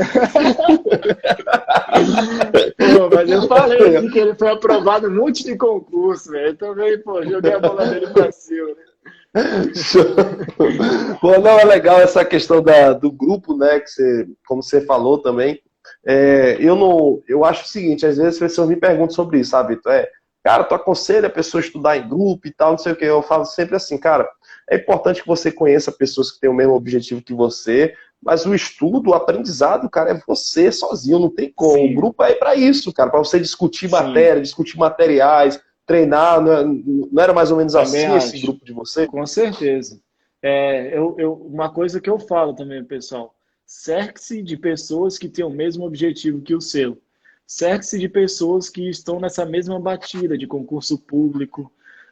Pô, mas eu falei aqui que ele foi aprovado em um monte de concurso, velho. Eu também, pô, joguei a bola dele pra cima, né? Show. Pô, não, é legal essa questão do grupo, né? Que você, como você falou também. Eu não, eu acho o seguinte, às vezes as pessoas me perguntam sobre isso, sabe, Vitor? Cara, tu aconselha a pessoa a estudar em grupo e tal, não sei o que. Eu falo sempre assim, cara, é importante que você conheça pessoas que têm o mesmo objetivo que você, mas o estudo, o aprendizado, cara, é você sozinho, não tem como. O Sim, grupo é para isso, cara, para você discutir sim, matéria, discutir materiais, treinar. Não era mais ou menos também assim esse acho. grupo de você? Com certeza. Uma coisa que eu falo também, pessoal, cerque-se de pessoas que têm o mesmo objetivo que o seu. Cerque-se de pessoas que estão nessa mesma batida de concurso público.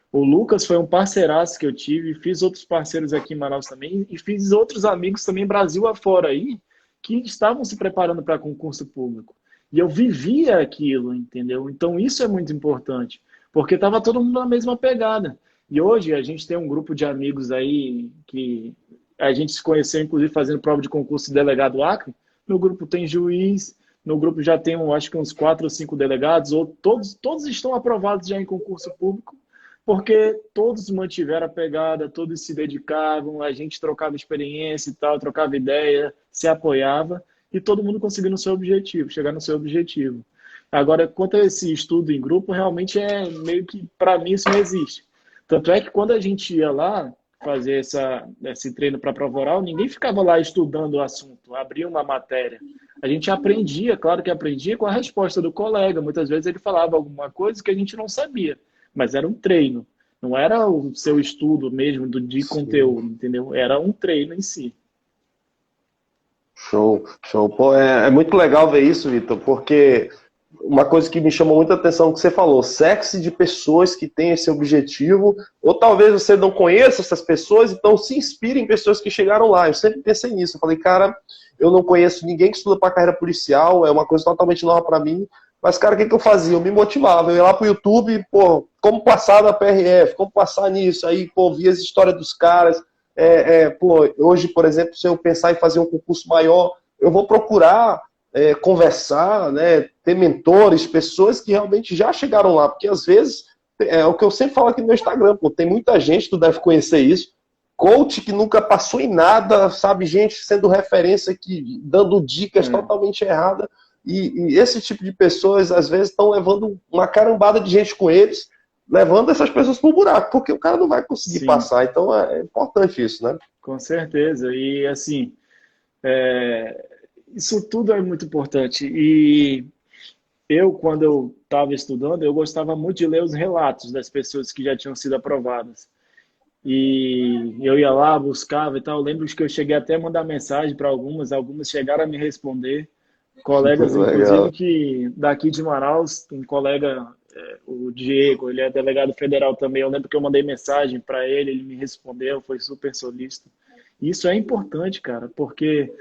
O Lucas foi um parceiraço que eu tive, fiz outros parceiros aqui em Manaus também, e fiz outros amigos também Brasil afora aí, que estavam se preparando para concurso público. E eu vivia aquilo, entendeu? Então isso é muito importante, porque estava todo mundo na mesma pegada. E hoje a gente tem um grupo de amigos aí que a gente se conheceu, inclusive, fazendo prova de concurso de delegado Acre. No grupo tem juiz, no grupo já tem, acho que uns 4 ou 5 delegados, ou todos estão aprovados já em concurso público, porque todos mantiveram a pegada, todos se dedicavam, a gente trocava experiência e tal, trocava ideia, se apoiava, e todo mundo conseguindo o seu objetivo, chegar no seu objetivo. Agora, quanto a esse estudo em grupo, realmente é meio que, para mim, isso não existe. Tanto é que quando a gente ia lá fazer esse treino para a prova oral, ninguém ficava lá estudando o assunto, abria uma matéria. A gente aprendia, claro que aprendia com a resposta do colega. Muitas vezes ele falava alguma coisa que a gente não sabia, mas era um treino. Não era o seu estudo mesmo de conteúdo, entendeu? Era um treino em si. Show, show. Pô, é muito legal ver isso, Vitor, porque uma coisa que me chamou muita atenção que você falou, cerque-se de pessoas que têm esse objetivo, ou talvez você não conheça essas pessoas, então se inspire em pessoas que chegaram lá. Eu sempre pensei nisso, eu falei, cara, eu não conheço ninguém que estuda para carreira policial, é uma coisa totalmente nova para mim, mas, cara, o que eu fazia? Eu me motivava, eu ia lá pro YouTube, pô, como passar na PRF, como passar nisso, aí, pô, via as histórias dos caras, pô, hoje, por exemplo, se eu pensar em fazer um concurso maior, eu vou procurar conversar, né, ter mentores, pessoas que realmente já chegaram lá, porque às vezes, é o que eu sempre falo aqui no meu Instagram, pô, tem muita gente, tu deve conhecer isso, coach que nunca passou em nada, sabe, gente sendo referência aqui, dando dicas totalmente erradas, e esse tipo de pessoas, às vezes, estão levando uma carambada de gente com eles, levando essas pessoas pro buraco, porque o cara não vai conseguir Sim. passar, então é importante isso, né? Com certeza, e assim, isso tudo é muito importante, e eu, quando eu estava estudando, eu gostava muito de ler os relatos das pessoas que já tinham sido aprovadas. E eu ia lá, buscava e tal. Eu lembro que eu cheguei até a mandar mensagem para algumas chegaram a me responder. Colegas, inclusive, que daqui de Manaus, um colega, o Diego, ele é delegado federal também. Eu lembro que eu mandei mensagem para ele, ele me respondeu, foi super solícito. Isso é importante, cara, porque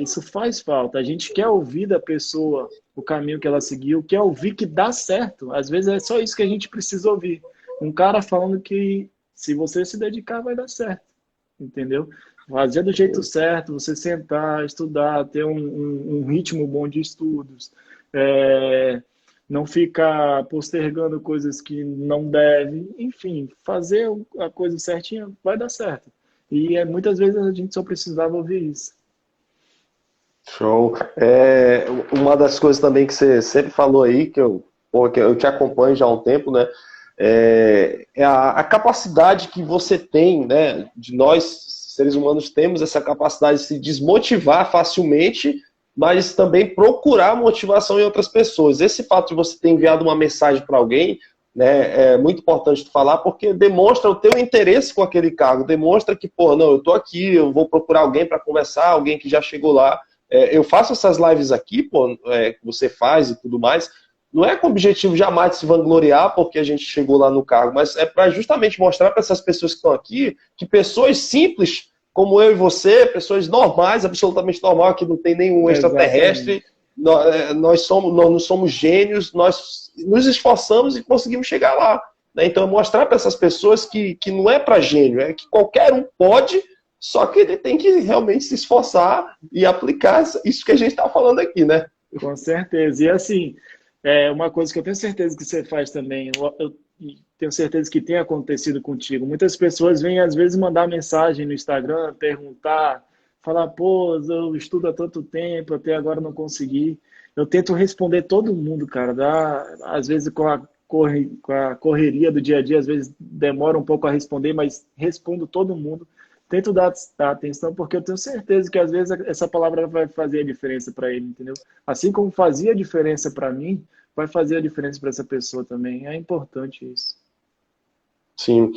isso faz falta. A gente quer ouvir da pessoa o caminho que ela seguiu, quer ouvir que dá certo. Às vezes é só isso que a gente precisa ouvir. Um cara falando que se você se dedicar, vai dar certo. Entendeu? Fazer do jeito certo, você sentar, estudar, ter um ritmo bom de estudos, não ficar postergando coisas que não deve, enfim, fazer a coisa certinha vai dar certo. E muitas vezes a gente só precisava ouvir isso. Show. Uma das coisas também que você sempre falou aí, que eu te acompanho já há um tempo, né? É a capacidade que você tem, né? De nós, seres humanos, temos essa capacidade de se desmotivar facilmente, mas também procurar motivação em outras pessoas. Esse fato de você ter enviado uma mensagem para alguém, né, é muito importante tu falar, porque demonstra o teu interesse com aquele cargo, demonstra que, pô, não, eu tô aqui, eu vou procurar alguém para conversar, alguém que já chegou lá. Eu faço essas lives aqui, pô, que você faz e tudo mais, não é com o objetivo jamais de se vangloriar porque a gente chegou lá no cargo, mas é para justamente mostrar para essas pessoas que estão aqui que pessoas simples, como eu e você, pessoas normais, absolutamente normal, que não tem nenhum extraterrestre, nós não somos gênios, nós nos esforçamos e conseguimos chegar lá. Né? Então, é mostrar para essas pessoas que não é para gênio, é que qualquer um pode, só que ele tem que realmente se esforçar e aplicar isso que a gente está falando aqui, né? Com certeza. E assim, uma coisa que eu tenho certeza que você faz também, eu tenho certeza que tem acontecido contigo. Muitas pessoas vêm, às vezes, mandar mensagem no Instagram, perguntar, falar, pô, eu estudo há tanto tempo, até agora não consegui. Eu tento responder todo mundo, cara. Às vezes, com a correria do dia a dia, às vezes demora um pouco a responder, mas respondo todo mundo. Tento dar atenção, porque eu tenho certeza que às vezes essa palavra vai fazer a diferença para ele, entendeu? Assim como fazia a diferença para mim, vai fazer a diferença para essa pessoa também. É importante isso. Sim.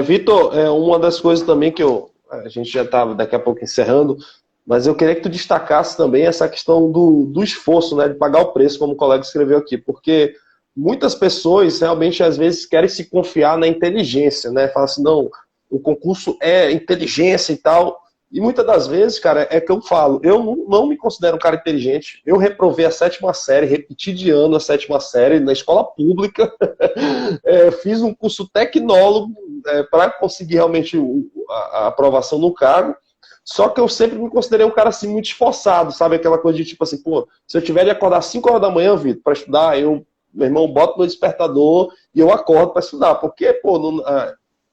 Vitor, uma das coisas também que a gente já está daqui a pouco encerrando, mas eu queria que tu destacasse também essa questão do esforço, né, de pagar o preço, como o colega escreveu aqui, porque muitas pessoas realmente às vezes querem se confiar na inteligência, né? Fala assim, não, o concurso é inteligência e tal, E muitas das vezes, cara, é que eu falo, eu não me considero um cara inteligente. Eu reprovei a sétima série, repeti de ano a sétima série na escola pública. Fiz um curso tecnólogo para conseguir realmente a aprovação no cargo. Só que eu sempre me considerei um cara assim muito esforçado, sabe? Aquela coisa de tipo assim, pô, se eu tiver de acordar 5 horas da manhã, Vitor, para estudar, meu irmão, boto no despertador e eu acordo para estudar. Porque, pô,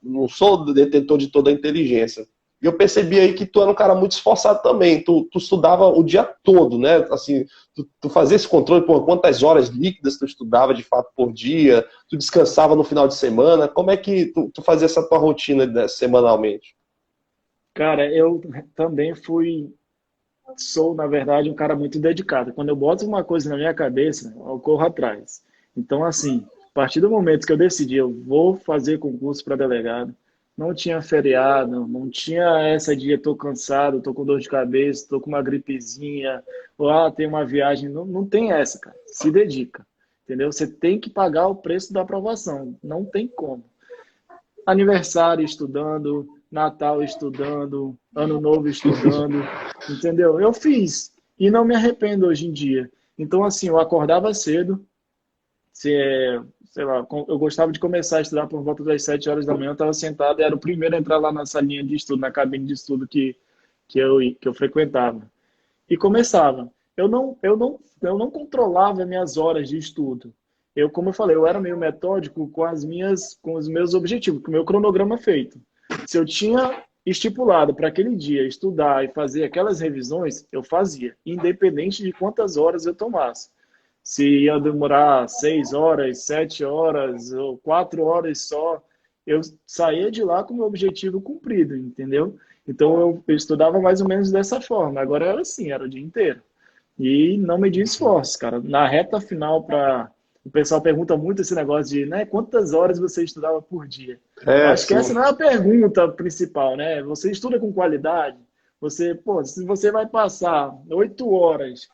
não sou detentor de toda a inteligência. E eu percebi aí que tu era um cara muito esforçado também. Tu estudava o dia todo, né? Assim, tu fazia esse controle, por quantas horas líquidas tu estudava de fato por dia, tu descansava no final de semana. Como é que tu fazia essa tua rotina semanalmente? Cara, eu também sou, na verdade, um cara muito dedicado. Quando eu boto uma coisa na minha cabeça, eu corro atrás. Então, assim, a partir do momento que eu decidi, eu vou fazer concurso para delegado, não tinha feriado, não tinha essa dia, tô cansado, tô com dor de cabeça, tô com uma gripezinha, ou tem uma viagem. Não, não tem essa, cara. Se dedica, entendeu? Você tem que pagar o preço da aprovação. Não tem como. Aniversário estudando, Natal estudando, Ano Novo estudando, entendeu? Eu fiz e não me arrependo hoje em dia. Então, assim, eu acordava cedo, sei lá, eu gostava de começar a estudar por volta das 7 horas da manhã, eu estava sentado e era o primeiro a entrar lá na salinha de estudo, na cabine de estudo que eu frequentava. E começava. Eu não controlava minhas horas de estudo. Como eu falei, eu era meio metódico com os meus objetivos, com o meu cronograma feito. Se eu tinha estipulado para aquele dia estudar e fazer aquelas revisões, eu fazia, independente de quantas horas eu tomasse. Se ia demorar 6 horas, 7 horas ou 4 horas só, eu saía de lá com o meu objetivo cumprido, entendeu? Então eu estudava mais ou menos dessa forma. Agora era assim, era o dia inteiro. E não medir esforços, cara. Na reta final, o pessoal pergunta muito esse negócio de, né, quantas horas você estudava por dia? Eu acho que essa Sim. não é a pergunta principal, né? Você estuda com qualidade? Se você vai passar 8 horas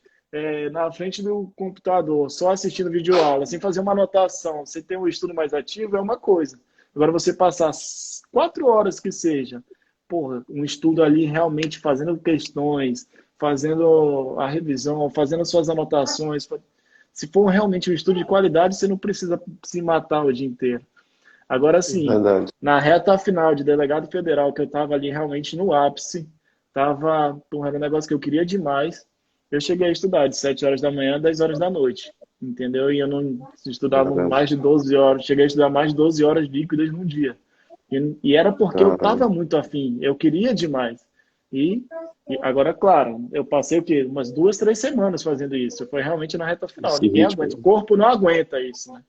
na frente do computador, só assistindo videoaula, sem fazer uma anotação, você tem um estudo mais ativo, é uma coisa. Agora, você passar 4 horas que seja, porra, um estudo ali realmente fazendo questões, fazendo a revisão, fazendo suas anotações. Se for realmente um estudo de qualidade, você não precisa se matar o dia inteiro. Agora, sim, Verdade. na reta final de delegado federal, que eu estava ali realmente no ápice, era um negócio que eu queria demais, eu cheguei a estudar de 7 horas da manhã a 10 horas da noite, entendeu? E eu não estudava mais de 12 horas, cheguei a estudar mais de 12 horas líquidas num dia. E era porque eu Caramba. estava muito afim, eu queria demais. E, e agora, claro, eu passei o quê? Umas 2, 3 semanas fazendo isso. Foi realmente na reta final. Esse Ninguém aguenta, o ritmo. corpo não aguenta isso, né?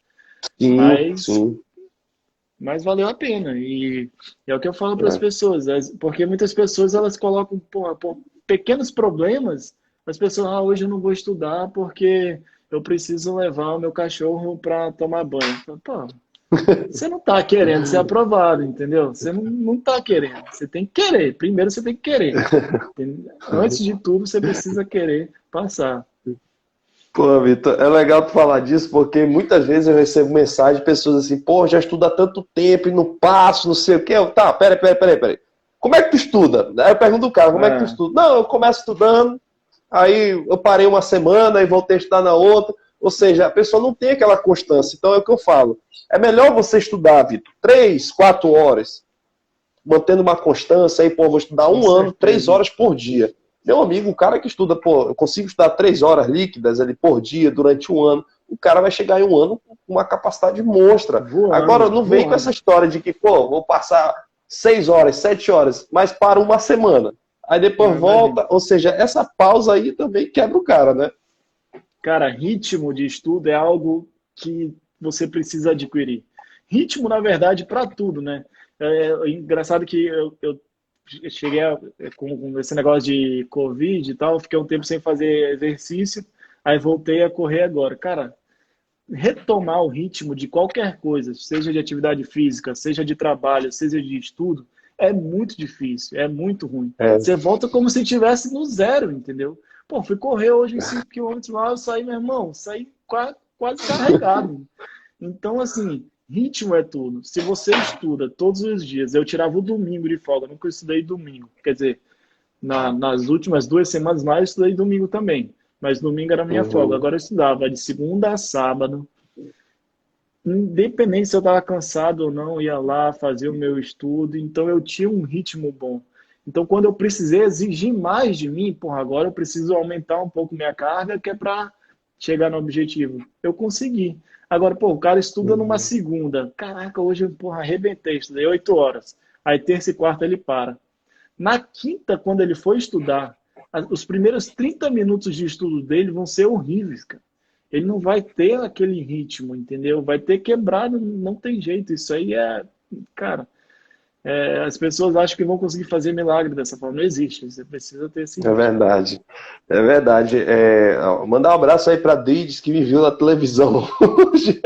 Sim, Mas, sim. mas valeu a pena. E é o que eu falo para as É. pessoas, porque muitas pessoas elas colocam por pequenos problemas. As pessoas, hoje eu não vou estudar porque eu preciso levar o meu cachorro para tomar banho. Pô, você não está querendo ser aprovado, entendeu? Você não está querendo. Você tem que querer. Primeiro você tem que querer. Antes de tudo, você precisa querer passar. Pô, Vitor, é legal tu falar disso, porque muitas vezes eu recebo mensagem de pessoas assim, pô, já estudo há tanto tempo e não passo, não sei o quê. Tá, peraí. Como é que tu estuda? Aí eu pergunto do cara, como é que tu É, estuda? Não, eu começo estudando, aí eu parei uma semana e voltei a estudar na outra. Ou seja, a pessoa não tem aquela constância. Então é o que eu falo. É melhor você estudar, Vitor, 3, 4 horas, mantendo uma constância aí, pô, vou estudar com um ano, três certeza. horas por dia. Meu amigo, o cara que estuda, pô, eu consigo estudar 3 horas líquidas ali por dia durante um ano, o cara vai chegar em um ano com uma capacidade monstra. Agora, Voando, não vem com essa voando. história de que, pô, vou passar 6 horas, 7 horas, mas para uma semana. Aí depois Não, imagina. volta, ou seja, essa pausa aí também quebra o cara, né? Cara, ritmo de estudo é algo que você precisa adquirir. Ritmo, na verdade, para tudo, né? Engraçado que eu cheguei com esse negócio de Covid e tal, fiquei um tempo sem fazer exercício, aí voltei a correr agora. Cara, retomar o ritmo de qualquer coisa, seja de atividade física, seja de trabalho, seja de estudo, é muito difícil, é muito ruim. É, Você volta como se estivesse no zero, entendeu? Pô, fui correr hoje em 5 quilômetros lá, eu saí, meu irmão, saí quase carregado. Então, assim, ritmo é tudo. Se você estuda todos os dias, eu tirava o domingo de folga, nunca estudei domingo. Quer dizer, Nas últimas 2 semanas mais, eu estudei domingo também. Mas domingo era minha folga. Uhum. Agora eu estudava de segunda a sábado. Independente se eu estava cansado ou não, ia lá fazer o meu estudo. Então eu tinha um ritmo bom. Então quando eu precisei exigir mais de mim, porra, agora eu preciso aumentar um pouco minha carga, que é para chegar no objetivo. Eu consegui. Agora, pô, o cara estuda numa Uhum. segunda. Caraca, hoje eu, porra, arrebentei, estudei 8 horas. Aí terça e quarta ele para. Na quinta, quando ele for estudar, os primeiros 30 minutos de estudo dele vão ser horríveis, cara. Ele não vai ter aquele ritmo, entendeu? Vai ter quebrado, não tem jeito. Isso aí é, cara, as pessoas acham que vão conseguir fazer milagre dessa forma. Não existe. Você precisa ter esse É ritmo. verdade. É verdade. Ó, mandar um abraço aí para Drides, que me viu na televisão hoje.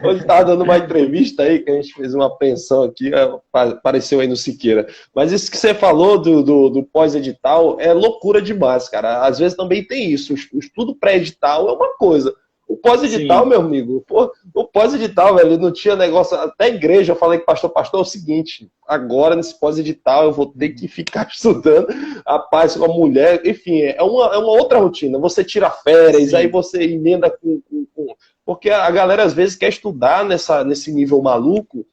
Hoje estava dando uma entrevista aí, que a gente fez uma apreensão aqui, apareceu aí no Siqueira. Mas isso que você falou do pós-edital é loucura demais, cara. Às vezes também tem isso. O estudo pré-edital é uma coisa. O pós-edital, Sim. meu amigo, pô, o pós-edital, velho, não tinha negócio. Até a igreja eu falei que pastor, é o seguinte: agora nesse pós-edital eu vou ter que ficar estudando a paz com a mulher, enfim, é uma outra rotina. Você tira férias, aí Sim. você emenda porque a galera às vezes quer estudar nesse nível maluco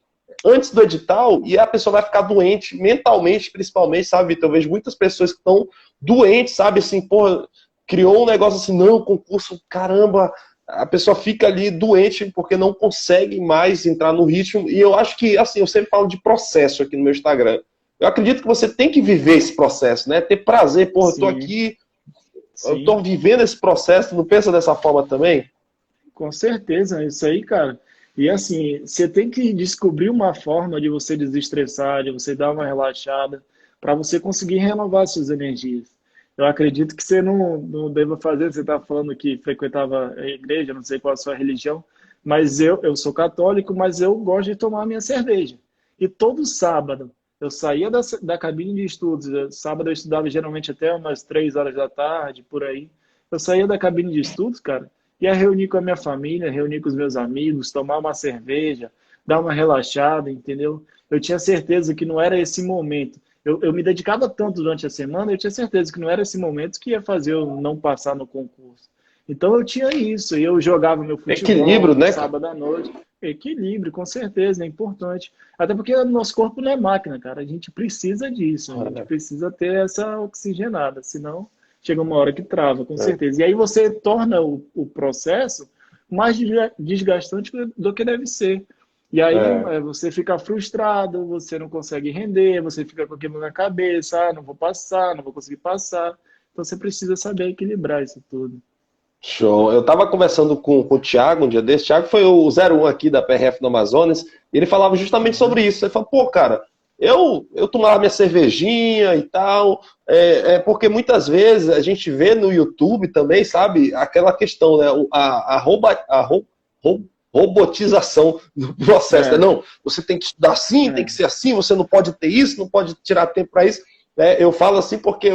antes do edital e a pessoa vai ficar doente, mentalmente, principalmente, sabe, Vitor? Eu vejo muitas pessoas que estão doentes, sabe, assim, pô, criou um negócio assim, não, concurso, caramba, a pessoa fica ali doente porque não consegue mais entrar no ritmo. E eu acho que, assim, eu sempre falo de processo aqui no meu Instagram. Eu acredito que você tem que viver esse processo, né? Ter prazer, porra, eu tô Sim. aqui, eu tô Sim. vivendo esse processo, não pensa dessa forma também? Com certeza, isso aí, cara. E assim, você tem que descobrir uma forma de você desestressar, de você dar uma relaxada, para você conseguir renovar suas energias. Eu acredito que você não deva fazer, você está falando que frequentava a igreja, não sei qual a sua religião, mas eu sou católico, mas eu gosto de tomar minha cerveja. E todo sábado, eu saía da cabine de estudos, sábado eu estudava geralmente até umas 3 horas da tarde, por aí. Eu saía da cabine de estudos, cara, ia reunir com a minha família, reunir com os meus amigos, tomar uma cerveja, dar uma relaxada, entendeu? Eu tinha certeza que não era esse momento. Eu me dedicava tanto durante a semana, eu tinha certeza que não era esse momento que ia fazer eu não passar no concurso. Então eu tinha isso, e eu jogava meu futebol Equilíbrio, no né, cara? sábado à noite. Equilíbrio, com certeza, é importante. Até porque o nosso corpo não é máquina, cara. A gente precisa disso, a gente precisa ter essa oxigenada, senão chega uma hora que trava, com É, certeza. E aí você torna o processo mais desgastante do que deve ser. E aí é. você fica frustrado, você não consegue render, você fica com aquilo na cabeça, não vou passar, não vou conseguir passar. Então você precisa saber equilibrar isso tudo. Show. Eu estava conversando com o Thiago um dia desse. O Thiago foi o 01 aqui da PRF do Amazonas. E ele falava justamente Uhum. sobre isso. Ele falou, pô, cara, eu tomava minha cervejinha e tal. Porque muitas vezes a gente vê no YouTube também, sabe, aquela questão, né? Robotização do processo. Né? É, Não, você tem que estudar assim, tem que é, ser assim, você não pode ter isso, não pode tirar tempo para isso. Eu falo assim porque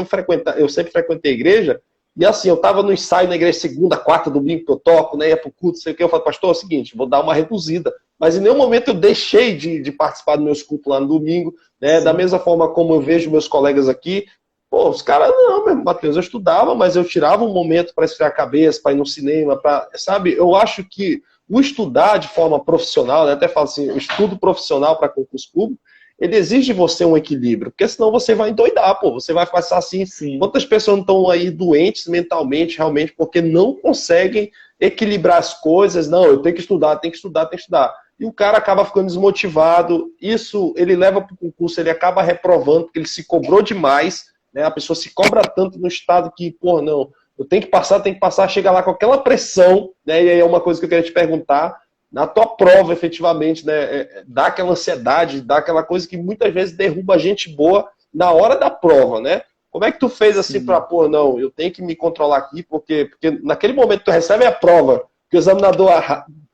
eu sempre frequentei a igreja. E assim, eu tava no ensaio na igreja segunda, quarta, domingo que eu toco, né? Ia pro culto, sei o que. Eu falo, pastor, é o seguinte, vou dar uma reduzida. Mas em nenhum momento eu deixei de participar dos meus cultos lá no domingo, né? Da sim, mesma forma como eu vejo meus colegas aqui. Pô, os caras, não, meu Matheus, eu estudava, mas eu tirava um momento para esfriar a cabeça, para ir no cinema, sabe? Eu acho que o estudar de forma profissional, né? Até falo assim, o estudo profissional para concurso público, ele exige de você um equilíbrio, porque senão você vai endoidar, pô. Você vai passar assim. sim, Quantas pessoas não estão aí doentes mentalmente, realmente, porque não conseguem equilibrar as coisas? Não, eu tenho que estudar, tenho que estudar, tenho que estudar. E o cara acaba ficando desmotivado. Isso ele leva para o concurso, ele acaba reprovando, porque ele se cobrou demais. Né? A pessoa se cobra tanto no estado que, pô, não, eu tenho que passar, chega lá com aquela pressão, né? E aí é uma coisa que eu queria te perguntar. Na tua prova, efetivamente, né? Dá aquela ansiedade, dá aquela coisa que muitas vezes derruba a gente boa na hora da prova, né? Como é que tu fez assim para, sim. pô, não, eu tenho que me controlar aqui, porque naquele momento que tu recebe a prova, que o examinador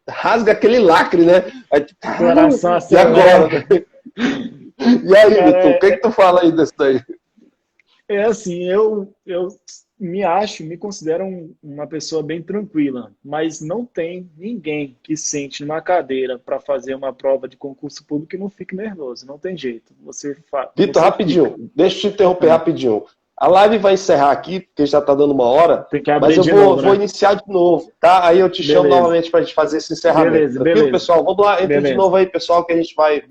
rasga aquele lacre, né? Aí, caramba, Coração e agora? acelera. Né? E aí, Cara, Vitor, o que tu fala aí desse daí? assim, eu me considero uma pessoa bem tranquila, mas não tem ninguém que sente numa cadeira para fazer uma prova de concurso público e não fique nervoso, não tem jeito, Vitor, você fica. rapidinho, deixa eu te interromper Ah, rapidinho. A live vai encerrar aqui, porque já está dando 1 hora, Tem que abrir mas eu de vou, novo, vou né? iniciar de novo, tá? Aí eu te chamo Beleza. novamente para a gente fazer esse encerramento. Beleza, Tranquilo, beleza. pessoal? Vamos lá, entra de Beleza. novo aí, pessoal, que a gente vai